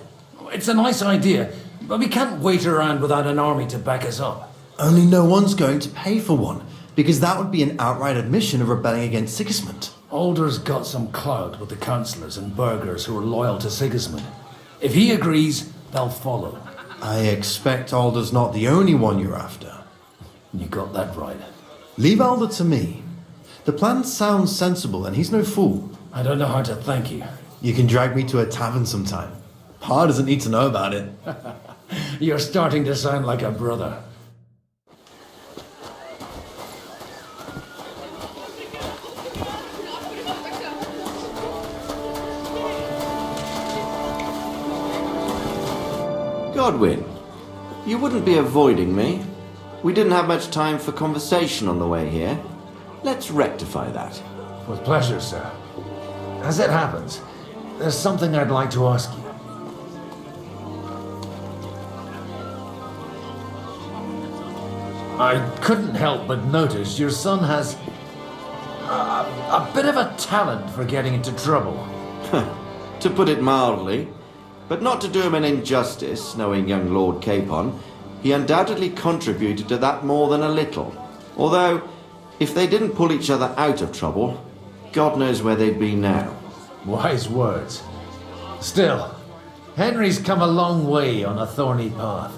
It's a nice idea, but we can't wait around without an army to back us up. Only no one's going to pay for one, because that would be an outright admission of rebelling against Sigismund. Alder's got some clout with the councillors and burghers who are loyal to Sigismund. If he agrees, they'll follow. I expect Alder's not the only one you're after. You got that right. Leave Alder to me. The plan sounds sensible, and he's no fool. I don't know how to thank you. You can drag me to a tavern sometime. Pa doesn't need to know about it. You're starting to sound like a brother. Godwin, you wouldn't be avoiding me. We didn't have much time for conversation on the way here. Let's rectify that. With pleasure, sir. As it happens, there's something I'd like to ask you. I couldn't help but notice your son has a bit of a talent for getting into trouble. To put it mildly, but not to do him an injustice, knowing young Lord Capon, he undoubtedly contributed to that more than a little. Although, if they didn't pull each other out of trouble, God knows where they'd be now. Wise words. Still, Henry's come a long way on a thorny path.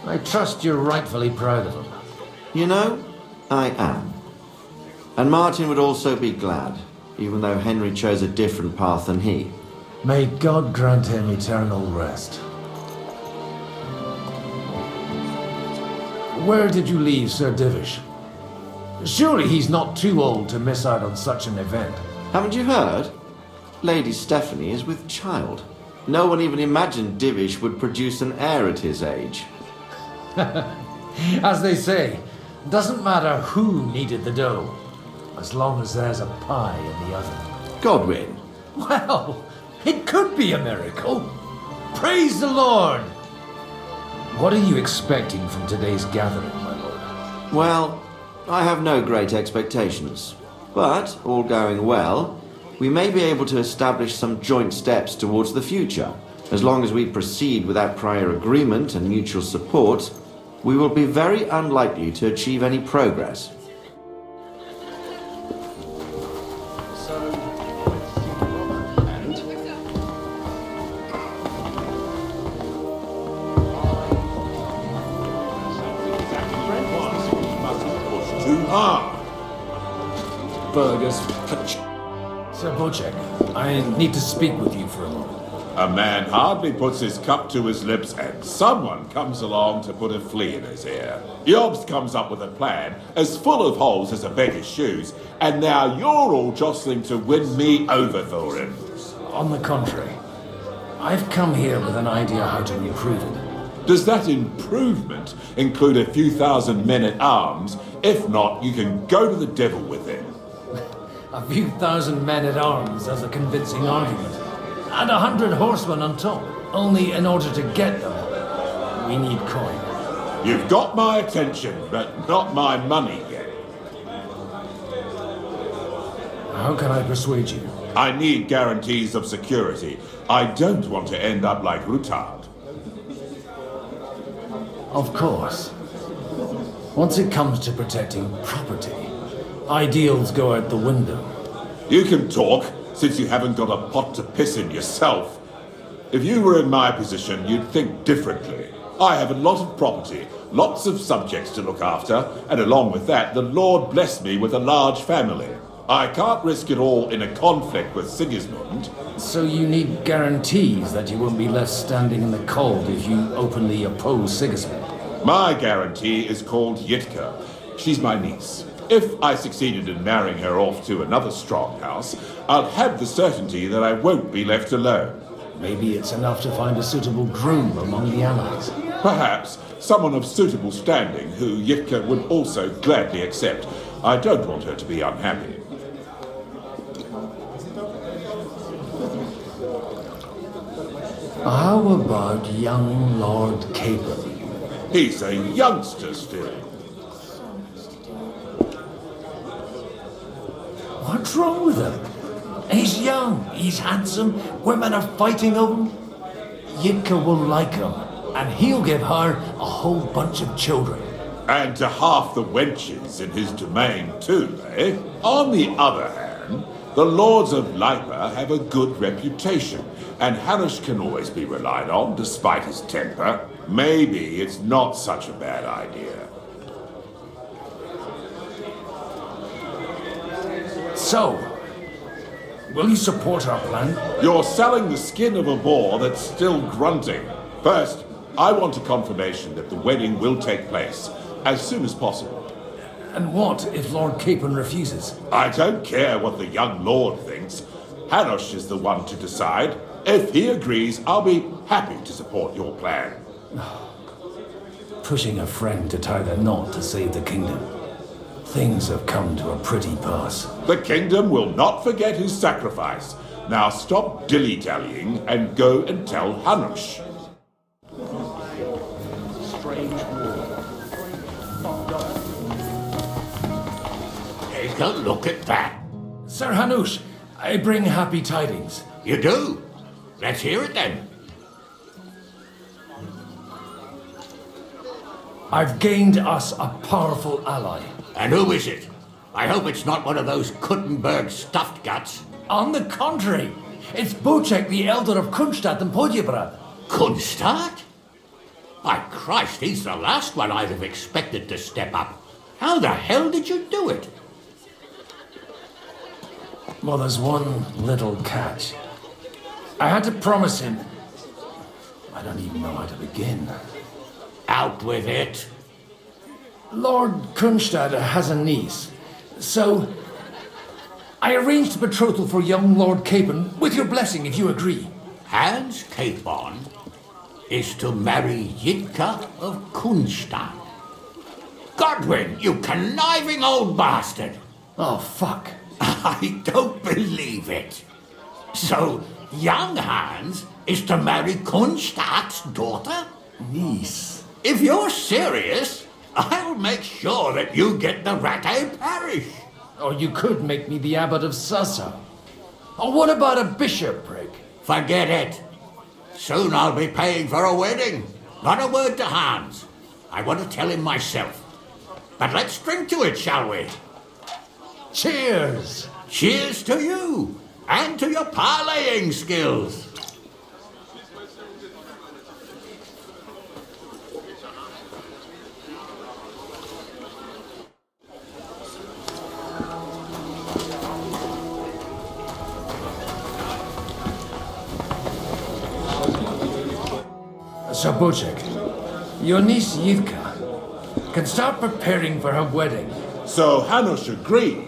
I trust you're rightfully proud of him. You know, I am. And Martin would also be glad, even though Henry chose a different path than he. May God grant him eternal rest. Where did you leave Sir Divish? Surely he's not too old to miss out on such an event. Haven't you heard? Lady Stephanie is with child. No one even imagined Divish would produce an heir at his age. As they say, doesn't matter who kneaded the dough, as long as there's a pie in the oven. Godwin. Well, it could be a miracle. Praise the Lord! What are you expecting from today's gathering, my lord? Well, I have no great expectations. But, all going well, we may be able to establish some joint steps towards the future. As long as we proceed without prior agreement and mutual support, we will be very unlikely to achieve any progress. Burgers. Sir Bocek, I need to speak with you for a moment. A man hardly puts his cup to his lips and someone comes along to put a flea in his ear. Yobs comes up with a plan as full of holes as a beggar's shoes, and now you're all jostling to win me over, Thorin. On the contrary, I've come here with an idea how to improve it. Does that improvement include a few thousand men at arms? If not, you can go to the devil with it. A few thousand men at arms as a convincing argument. And 100 horsemen on top. Only in order to get them, we need coin. You've got my attention, but not my money yet. How can I persuade you? I need guarantees of security. I don't want to end up like Rutard. Of course. Once it comes to protecting property, ideals go out the window. You can talk, since you haven't got a pot to piss in yourself. If you were in my position, you'd think differently. I have a lot of property, lots of subjects to look after, and along with that, the Lord blessed me with a large family. I can't risk it all in a conflict with Sigismund. So you need guarantees that you won't be left standing in the cold if you openly oppose Sigismund. My guarantee is called Yitka. She's my niece. If I succeeded in marrying her off to another strong house, I'll have the certainty that I won't be left alone. Maybe it's enough to find a suitable groom among the allies. Perhaps someone of suitable standing who Yitka would also gladly accept. I don't want her to be unhappy. How about young Lord Capon? He's a youngster still. What's wrong with him? He's young, he's handsome, women are fighting over him. Yitka will like him, and he'll give her a whole bunch of children. And to half the wenches in his domain too, eh? On the other hand, the lords of Lipa have a good reputation, and Harish can always be relied on despite his temper. Maybe it's not such a bad idea. So, will you support our plan? You're selling the skin of a boar that's still grunting. First, I want a confirmation that the wedding will take place as soon as possible. And what if Lord Capon refuses? I don't care what the young lord thinks. Hanush is the one to decide. If he agrees, I'll be happy to support your plan. Pushing a friend to tie the knot to save the kingdom. Things have come to a pretty pass. The kingdom will not forget his sacrifice. Now stop dilly-dallying and go and tell Hanush. Take a look at that. Sir Hanush, I bring happy tidings. You do? Let's hear it then. I've gained us a powerful ally. And who is it? I hope it's not one of those Kuttenberg stuffed guts. On the contrary, it's Bocek, the elder of Kunstadt and Podjebrad. Kunstadt? By Christ, he's the last one I'd have expected to step up. How the hell did you do it? Well, there's one little catch. I had to promise him. I don't even know how to begin. Out with it. Lord Kunstadt has a niece, so I arranged a betrothal for young Lord Capon, with your blessing if you agree. Hans Capon is to marry Yitka of Kunstadt. Godwin, you conniving old bastard! Oh, fuck. I don't believe it. So, young Hans is to marry Kunstadt's daughter? Niece. If you're serious, I'll make sure that you get the Rattay parish. Or you could make me the abbot of Sassa. Or what about a bishopric? Forget it. Soon I'll be paying for a wedding. Not a word to Hans. I want to tell him myself. But let's drink to it, shall we? Cheers! Cheers to you, and to your parleying skills. Sir Bocek, your niece Yitka can start preparing for her wedding. So Hanush agreed,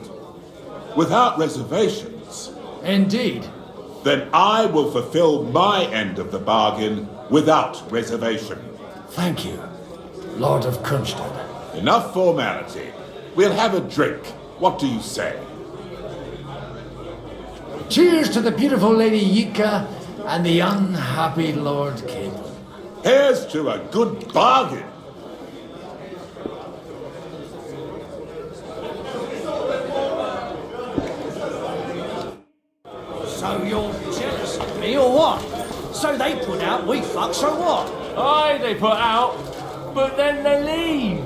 without reservations. Indeed. Then I will fulfill my end of the bargain without reservation. Thank you, Lord of Kunstadt. Enough formality. We'll have a drink. What do you say? Cheers to the beautiful Lady Yitka and the unhappy Lord Capon. Here's to a good bargain. So you're jealous of me, or what? So they put out, we fuck, so what? Aye, they put out, but then they leave.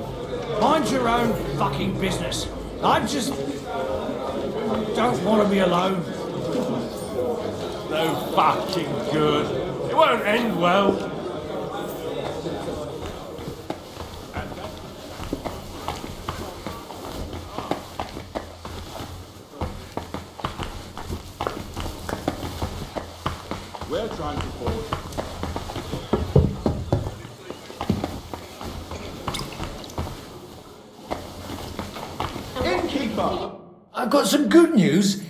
Mind your own fucking business. I just don't want to be alone. No fucking good. It won't end well. We're trying to forge. Innkeeper! I've got some good news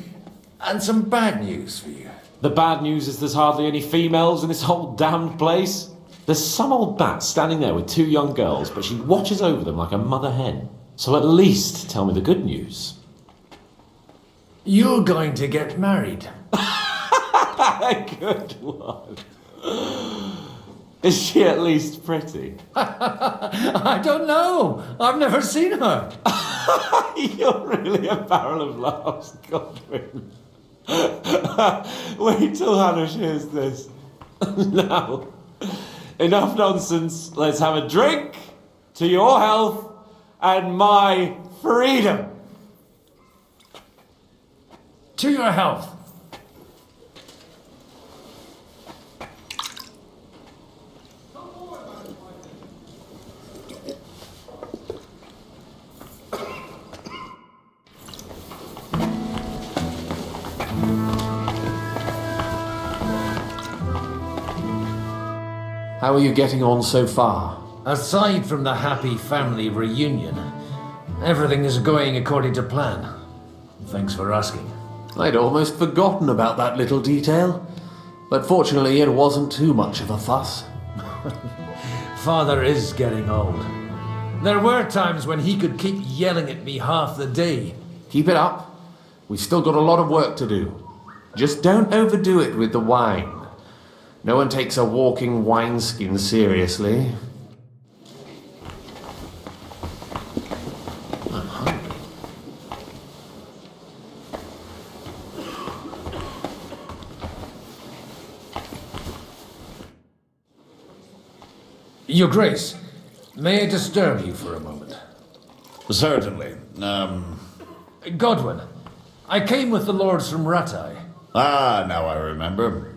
and some bad news for you. The bad news is there's hardly any females in this whole damned place. There's some old bat standing there with two young girls, but she watches over them like a mother hen. So at least tell me the good news. You're going to get married. Good one. Is she at least pretty? I don't know. I've never seen her. You're really a barrel of laughs, Godwin. Wait till Hanush hears this. Now, enough nonsense. Let's have a drink to your health and my freedom. To your health. How are you getting on so far? Aside from the happy family reunion, everything is going according to plan. Thanks for asking. I'd almost forgotten about that little detail. But fortunately, it wasn't too much of a fuss. Father is getting old. There were times when he could keep yelling at me half the day. Keep it up. We've still got a lot of work to do. Just don't overdo it with the wine. No one takes a walking wineskin seriously. I'm hungry. Your Grace, may I disturb you for a moment? Certainly. Godwin, I came with the lords from Rattay. Now I remember.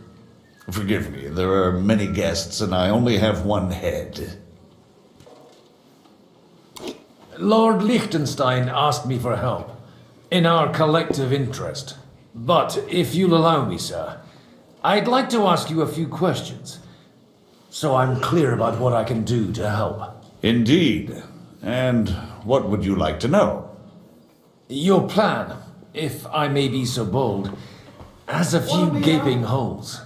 Forgive me, there are many guests and I only have one head. Lord Liechtenstein asked me for help, in our collective interest. But if you'll allow me, sir, I'd like to ask you a few questions, so I'm clear about what I can do to help. Indeed. And what would you like to know? Your plan, if I may be so bold, has a few gaping holes.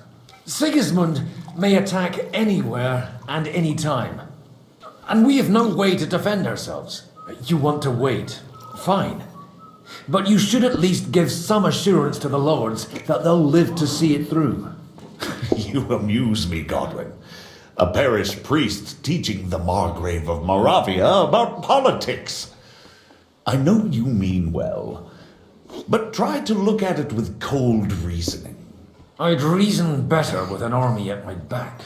Sigismund may attack anywhere and any time, and we have no way to defend ourselves. You want to wait? Fine. But you should at least give some assurance to the lords that they'll live to see it through. You amuse me, Godwin. A parish priest teaching the Margrave of Moravia about politics. I know you mean well, but try to look at it with cold reasoning. I'd reason better with an army at my back.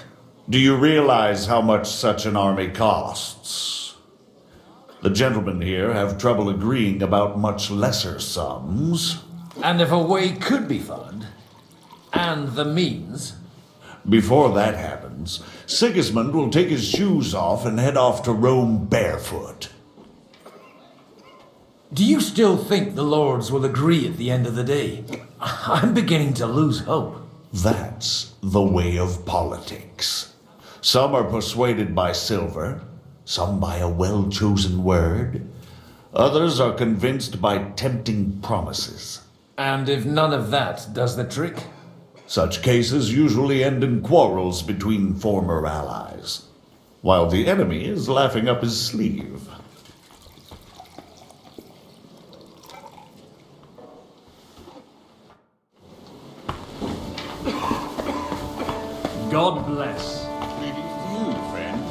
Do you realize how much such an army costs? The gentlemen here have trouble agreeing about much lesser sums. And if a way could be found, and the means... Before that happens, Sigismund will take his shoes off and head off to Rome barefoot. Do you still think the lords will agree at the end of the day? I'm beginning to lose hope. That's the way of politics. Some are persuaded by silver, some by a well-chosen word. Others are convinced by tempting promises. And if none of that does the trick? Such cases usually end in quarrels between former allies, while the enemy is laughing up his sleeve. God bless. Greetings to you, friend.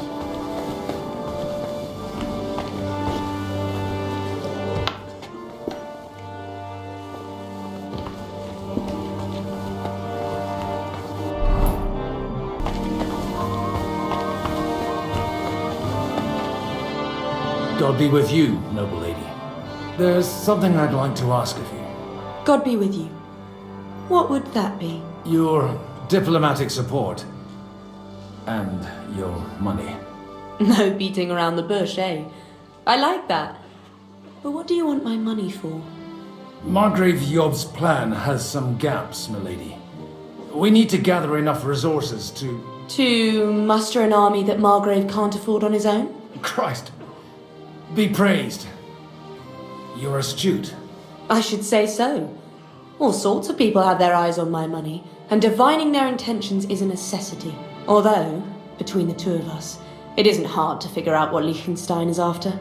God be with you, noble lady. There's something I'd like to ask of you. God be with you. What would that be? Your diplomatic support. And your money. No beating around the bush, eh? I like that. But what do you want my money for? Margrave Yob's plan has some gaps, milady. We need to gather enough resources to... To muster an army that Margrave can't afford on his own? Christ. Be praised. You're astute. I should say so. All sorts of people have their eyes on my money, and divining their intentions is a necessity. Although, between the two of us, it isn't hard to figure out what Liechtenstein is after.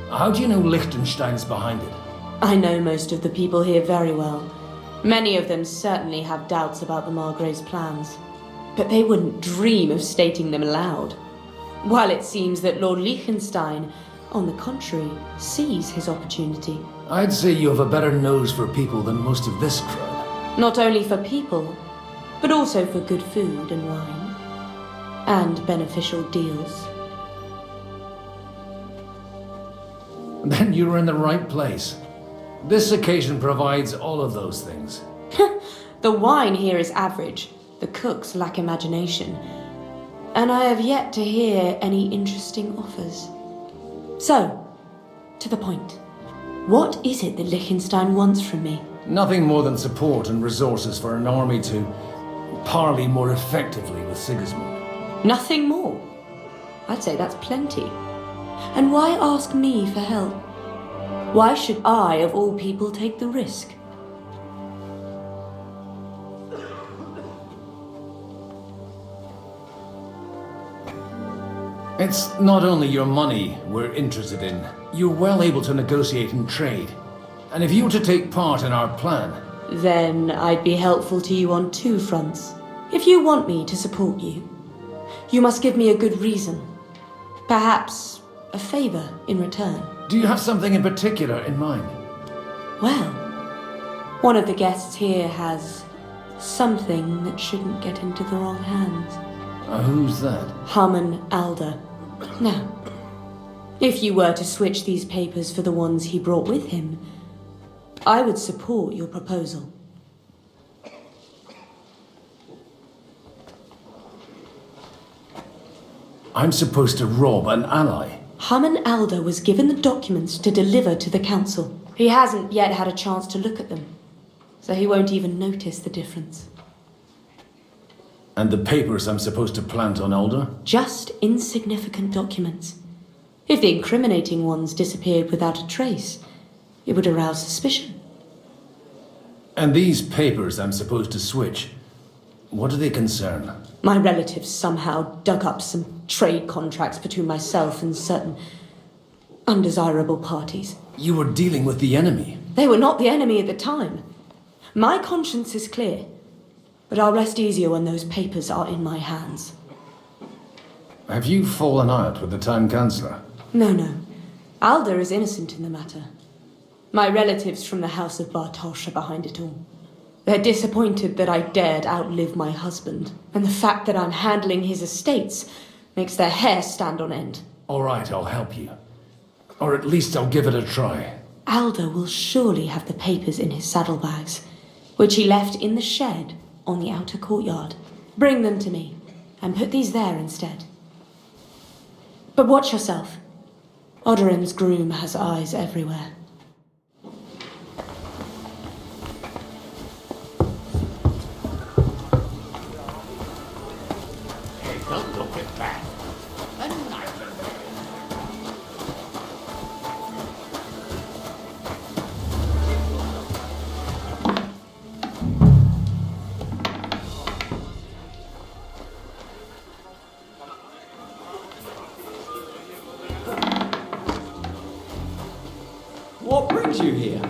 How do you know Liechtenstein's behind it? I know most of the people here very well. Many of them certainly have doubts about the Margrave's plans, but they wouldn't dream of stating them aloud. While it seems that Lord Liechtenstein, on the contrary, sees his opportunity. I'd say you have a better nose for people than most of this crowd. Not only for people, but also for good food and wine, and beneficial deals. Then you're in the right place. This occasion provides all of those things. The wine here is average, the cooks lack imagination, and I have yet to hear any interesting offers. So, to the point. What is it that Liechtenstein wants from me? Nothing more than support and resources for an army to parley more effectively with Sigismund. Nothing more? I'd say that's plenty. And why ask me for help? Why should I, of all people, take the risk? It's not only your money we're interested in. You're well able to negotiate and trade. And if you were to take part in our plan... Then I'd be helpful to you on 2 fronts. If you want me to support you, you must give me a good reason. Perhaps a favor in return. Do you have something in particular in mind? Well, one of the guests here has something that shouldn't get into the wrong hands. Who's that? Harmon Alder. Now, if you were to switch these papers for the ones he brought with him, I would support your proposal. I'm supposed to rob an ally. Harmon Alder was given the documents to deliver to the council. He hasn't yet had a chance to look at them, so he won't even notice the difference. And the papers I'm supposed to plant on Alder? Just insignificant documents. If the incriminating ones disappeared without a trace, it would arouse suspicion. And these papers I'm supposed to switch, what do they concern? My relatives somehow dug up some trade contracts between myself and certain undesirable parties. You were dealing with the enemy. They were not the enemy at the time. My conscience is clear, but I'll rest easier when those papers are in my hands. Have you fallen out with the Town Councillor? No. Alder is innocent in the matter. My relatives from the House of Bartosz are behind it all. They're disappointed that I dared outlive my husband, and the fact that I'm handling his estates makes their hair stand on end. All right, I'll help you. Or at least I'll give it a try. Alder will surely have the papers in his saddlebags, which he left in the shed on the outer courtyard. Bring them to me, and put these there instead. But watch yourself. Odorin's groom has eyes everywhere. Don't look at that. A nice What brings you here?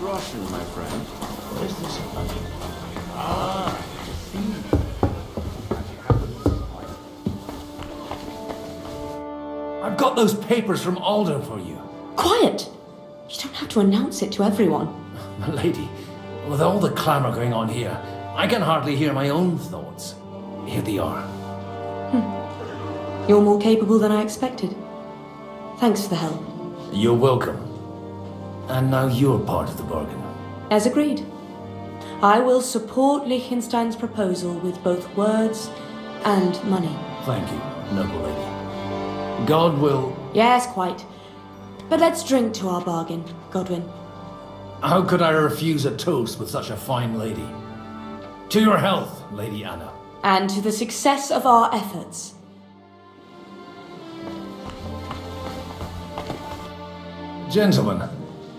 Russian, my friend. What is this about? I've got those papers from Alder for you. Quiet! You don't have to announce it to everyone. Milady, with all the clamour going on here, I can hardly hear my own thoughts. Here they are. You're more capable than I expected. Thanks for the help. You're welcome. And now you're part of the bargain. As agreed. I will support Liechtenstein's proposal with both words and money. Thank you, noble lady. God will... Yes, quite. But let's drink to our bargain, Godwin. How could I refuse a toast with such a fine lady? To your health, Lady Anna. And to the success of our efforts. Gentlemen,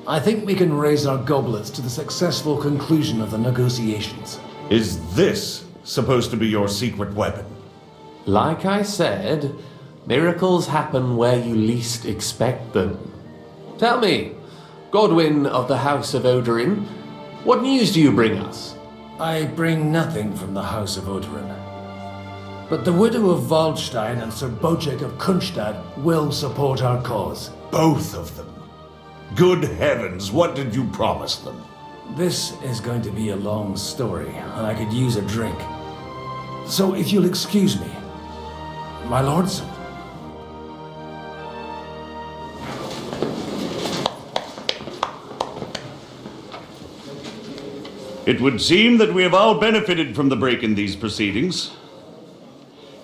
I think we can raise our goblets to the successful conclusion of the negotiations. Is this supposed to be your secret weapon? Like I said, miracles happen where you least expect them. Tell me, Godwin of the House of Odorin, what news do you bring us? I bring nothing from the House of Odorin. But the widow of Waldstein and Sir Bocek of Kunstad will support our cause. Both of them? Good heavens, what did you promise them? This is going to be a long story, and I could use a drink. So if you'll excuse me, my lords. It would seem that we have all benefited from the break in these proceedings.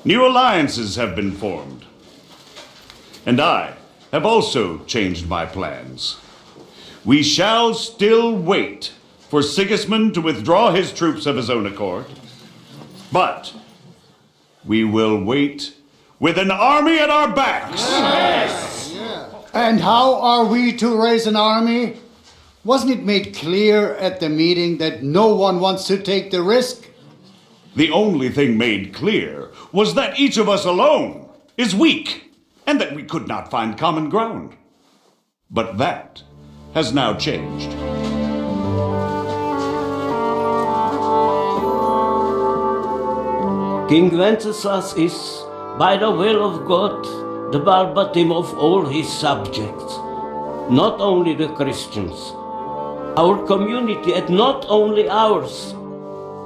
New alliances have been formed. And I have also changed my plans. We shall still wait for Sigismund to withdraw his troops of his own accord, but we will wait with an army at our backs. Yes. And how are we to raise an army? Wasn't it made clear at the meeting that no one wants to take the risk? The only thing made clear was that each of us alone is weak, and that we could not find common ground. But that has now changed. King Wenceslas is, by the will of God, the Balbatim of all his subjects, not only the Christians. Our community, and not only ours,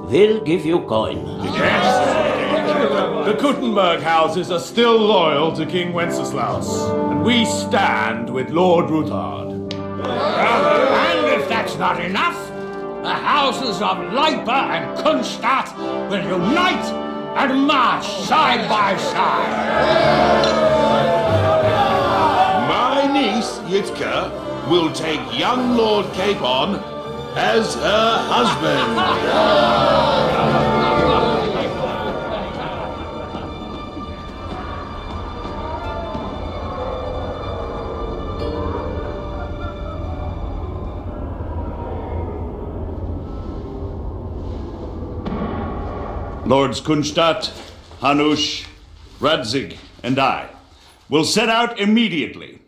will give you coin. The Kuttenberg houses are still loyal to King Wenceslaus, and we stand with Lord Ruthard. And if that's not enough, the houses of Leipa and Kunstadt will unite and march side by side. My niece, Yitka, will take young Lord Capon as her husband. Lords Kunstadt, Hanush, Radzig, and I will set out immediately.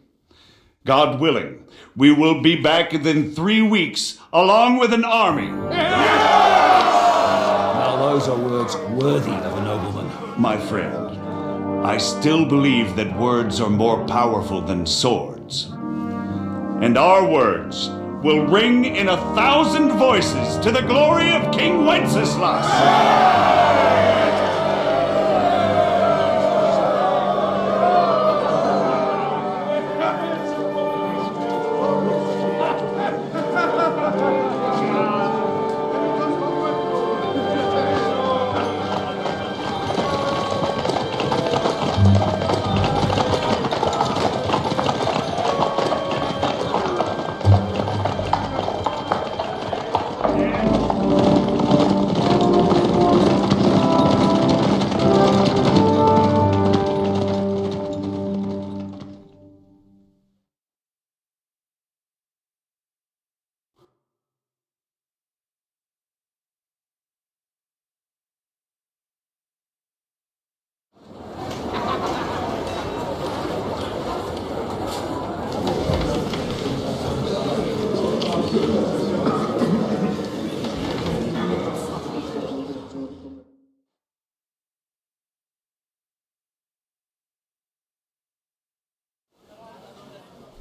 God willing, we will be back within 3 weeks, along with an army. Now those are words worthy of a nobleman. My friend, I still believe that words are more powerful than swords. And our words will ring in 1,000 voices to the glory of King Wenceslas.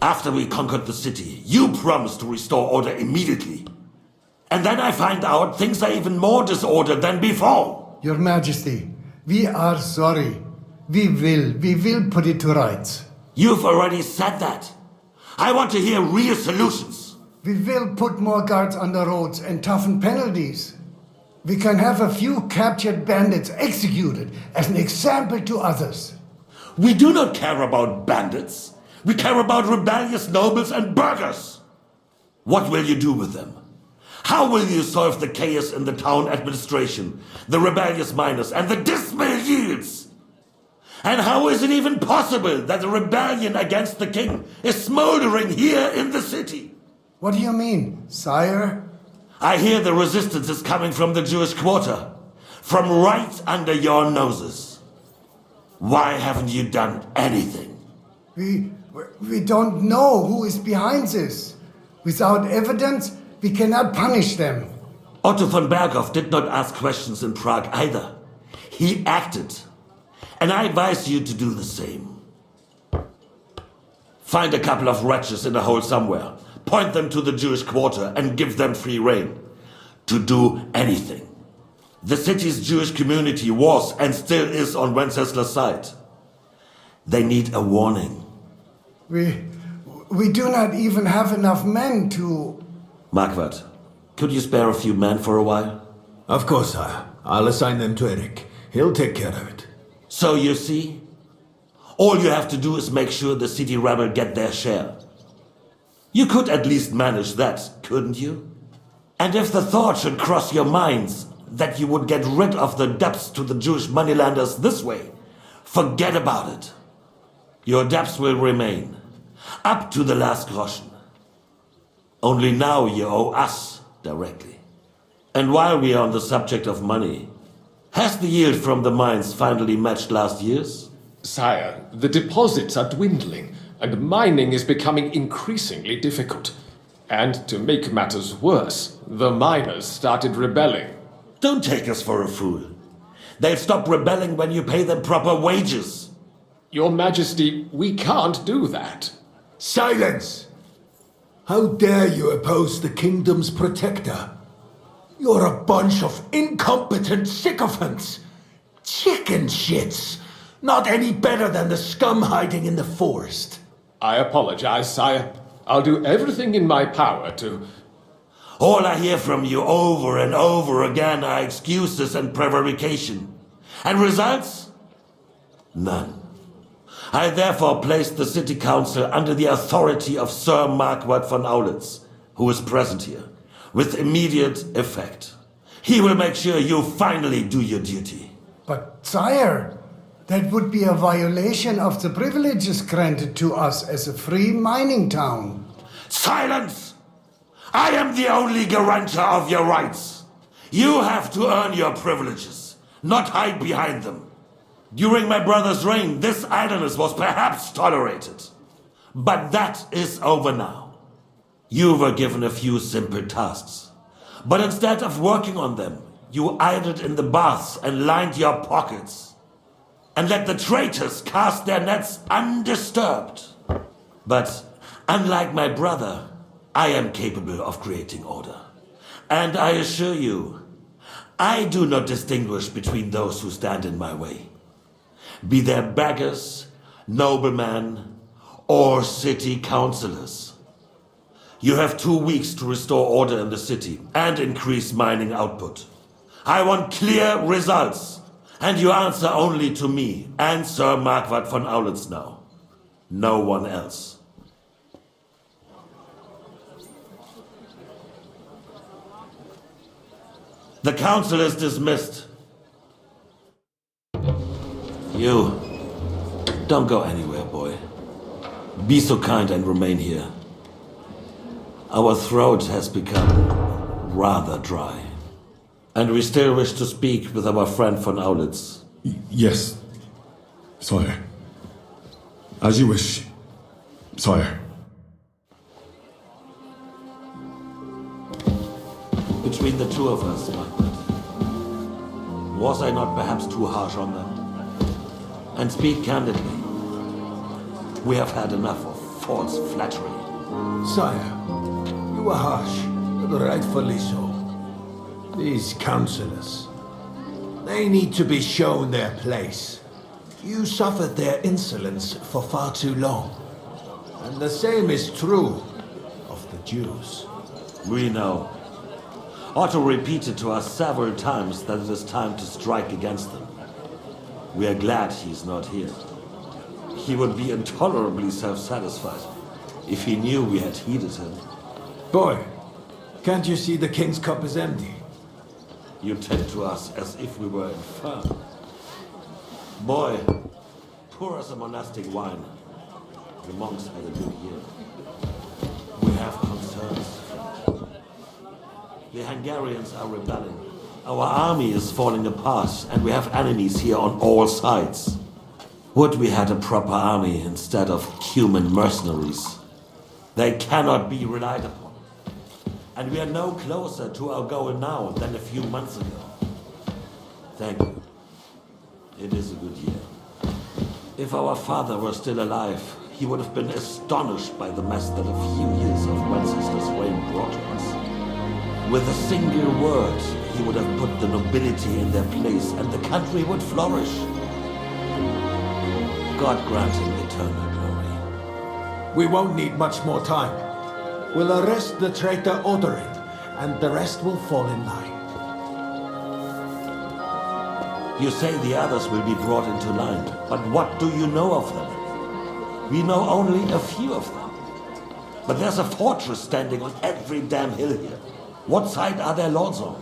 After we conquered the city, you promised to restore order immediately. And then I find out things are even more disordered than before. Your Majesty, we are sorry. We will put it to rights. You've already said that. I want to hear real solutions. We will put more guards on the roads and toughen penalties. We can have a few captured bandits executed as an example to others. We do not care about bandits. We care about rebellious nobles and burghers. What will you do with them? How will you solve the chaos in the town administration, the rebellious miners, and the dismal yields? And how is it even possible that a rebellion against the king is smoldering here in the city? What do you mean, sire? I hear the resistance is coming from the Jewish quarter, from right under your noses. Why haven't you done anything? We don't know who is behind this. Without evidence, we cannot punish them. Otto von Berghoff did not ask questions in Prague either. He acted. And I advise you to do the same. Find a couple of wretches in a hole somewhere, point them to the Jewish quarter, and give them free rein to do anything. The city's Jewish community was and still is on Wenceslas' side. They need a warning. We do not even have enough men to... Marquardt, could you spare a few men for a while? Of course, sire. I'll assign them to Eric. He'll take care of it. So you see, all you have to do is make sure the city rebel get their share. You could at least manage that, couldn't you? And if the thought should cross your minds that you would get rid of the debts to the Jewish moneylenders this way, forget about it. Your debts will remain, up to the last groschen. Only now you owe us directly. And while we are on the subject of money, Has the yield from the mines finally matched last year's? Sire, the deposits are dwindling, and mining is becoming increasingly difficult. And to make matters worse, the miners started rebelling. Don't take us for a fool. They'll stop rebelling when you pay them proper wages. Your Majesty, we can't do that. Silence! How dare you oppose the kingdom's protector? You're a bunch of incompetent sycophants! Chicken shits! Not any better than the scum hiding in the forest. I apologize, sire. I'll do everything in my power to... All I hear from you over and over again are excuses and prevarication. And results? None. I therefore place the city council under the authority of Sir Marquardt von Aulitz, who is present here, with immediate effect. He will make sure you finally do your duty. But, sire, that would be a violation of the privileges granted to us as a free mining town. Silence! I am the only guarantor of your rights. You have to earn your privileges, not hide behind them. During my brother's reign, this idleness was perhaps tolerated. But that is over now. You were given a few simple tasks. But instead of working on them, you idled in the baths and lined your pockets. And let the traitors cast their nets undisturbed. But unlike my brother, I am capable of creating order. And I assure you, I do not distinguish between those who stand in my way. Be they beggars, noblemen, or city councillors. You have 2 weeks to restore order in the city and increase mining output. I want clear results, and you answer only to me and Sir Marquardt von Aulitz now. No one else. The council is dismissed. You, don't go anywhere, boy. Be so kind and remain here. Our throat has become rather dry. And we still wish to speak with our friend von Aulitz. Yes, sire. As you wish, sire. Between the two of us, Margaret, was I not perhaps too harsh on them? And speak candidly, we have had enough of false flattery. Sire, you were harsh, but rightfully so. These councillors, they need to be shown their place. You suffered their insolence for far too long. And the same is true of the Jews. We know. Otto repeated to us several times that it is time to strike against them. We are glad he's not here. He would be intolerably self-satisfied if he knew we had heeded him. Boy, can't you see the king's cup is empty? You tend to us as if we were infirm. Boy, pour us a monastic wine. The monks had a good year. We have concerns. The Hungarians are rebelling. Our army is falling apart, and we have enemies here on all sides. Would we had a proper army instead of human mercenaries? They cannot be relied upon. And we are no closer to our goal now than a few months ago. Thank you. It is a good year. If our father were still alive, he would have been astonished by the mess that a few years of Wenceslas reign brought to us. With a single word, he would have put the nobility in their place, and the country would flourish. God grant him eternal glory. We won't need much more time. We'll arrest the traitor Odorin, and the rest will fall in line. You say the others will be brought into line, but what do you know of them? We know only a few of them. But there's a fortress standing on every damn hill here. What side are their lords on?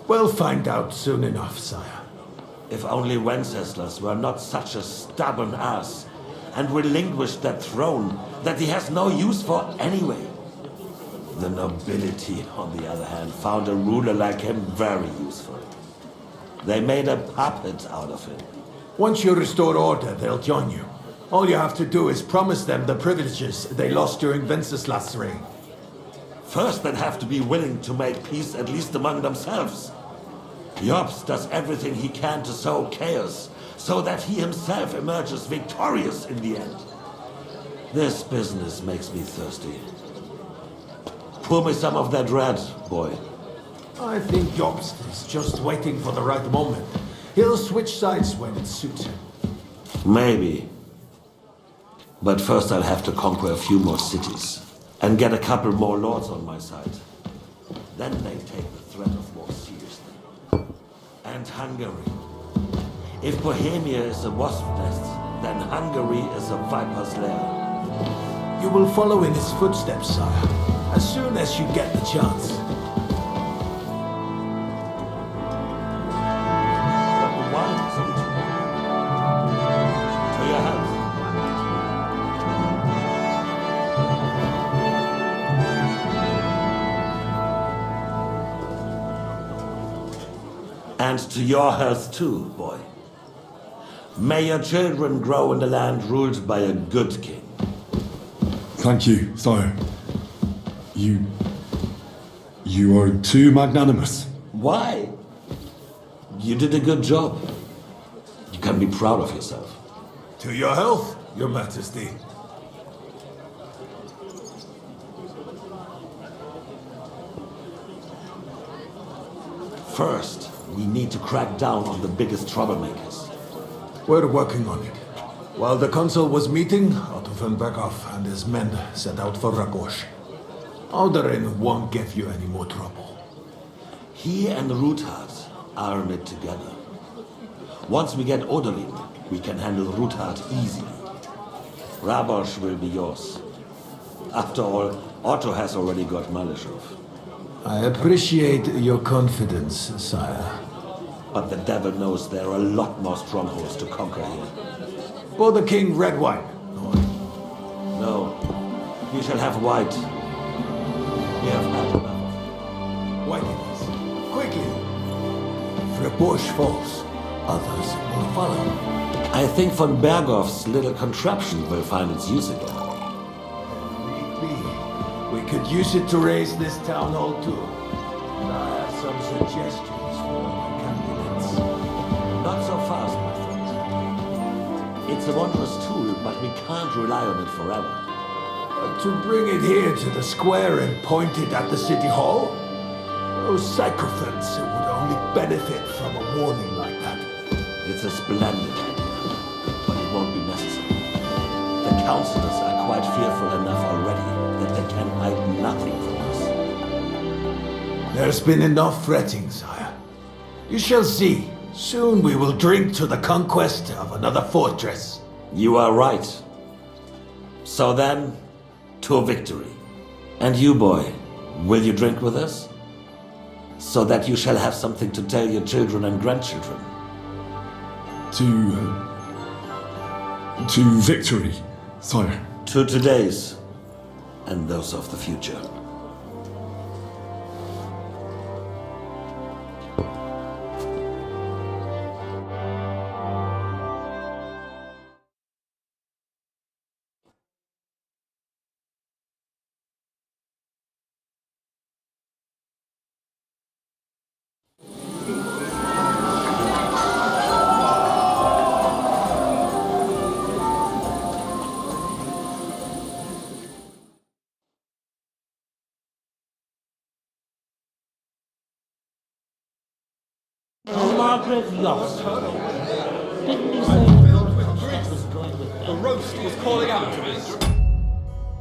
We'll find out soon enough, sire. If only Wenceslas were not such a stubborn ass, and relinquished that throne that he has no use for anyway. The nobility, on the other hand, found a ruler like him very useful. They made a puppet out of him. Once you restore order, they'll join you. All you have to do is promise them the privileges they lost during Wenceslas' reign. First, they'd have to be willing to make peace at least among themselves. Jobst does everything he can to sow chaos, so that he himself emerges victorious in the end. This business makes me thirsty. Pour me some of that red, boy. I think Jobst is just waiting for the right moment. He'll switch sides when it suits him. Maybe. But first I'll have to conquer a few more cities, and get a couple more lords on my side. Then they take the threat of war seriously. And Hungary. If Bohemia is a wasp nest, then Hungary is a viper's lair. You will follow in his footsteps, sire, as soon as you get the chance. To your health. And to your health too, boy. May your children grow in a land ruled by a good king. Thank you, sire. You are too magnanimous. Why? You did a good job. You can be proud of yourself. To your health, your majesty. First, we need to crack down on the biggest troublemakers. We're working on it. While the consul was meeting, Otto von Berghoff and his men set out for Ragosh. Alderin won't give you any more trouble. He and Ruthard are in it together. Once we get Odelin, we can handle Ruthard easily. Rabosh will be yours. After all, Otto has already got Malishov. I appreciate your confidence, sire. But the devil knows there are a lot more strongholds to conquer here. For the king, red wine. No, you shall have white. We have had enough. White it is. Quickly. If Rabosh falls, others will follow. I think von Berghoff's little contraption will find its use again. We could use it to raise this town hall too. And I have some suggestions for other candidates. Not so fast, my friend. It's a wondrous tool, but we can't rely on it forever. To bring it here to the square and point it at the city hall? Those sycophants would only benefit from a warning like that. It's a splendid idea, but it won't be necessary. The councillors are quite fearful enough already that they can hide nothing from us. There's been enough fretting, sire. You shall see. Soon we will drink to the conquest of another fortress. You are right. So then, to victory. And you, boy, will you drink with us? So that you shall have something to tell your children and grandchildren. To victory, sire. To today's, and those of the future. Margaret Yost. Didn't you say The roast was calling out to me.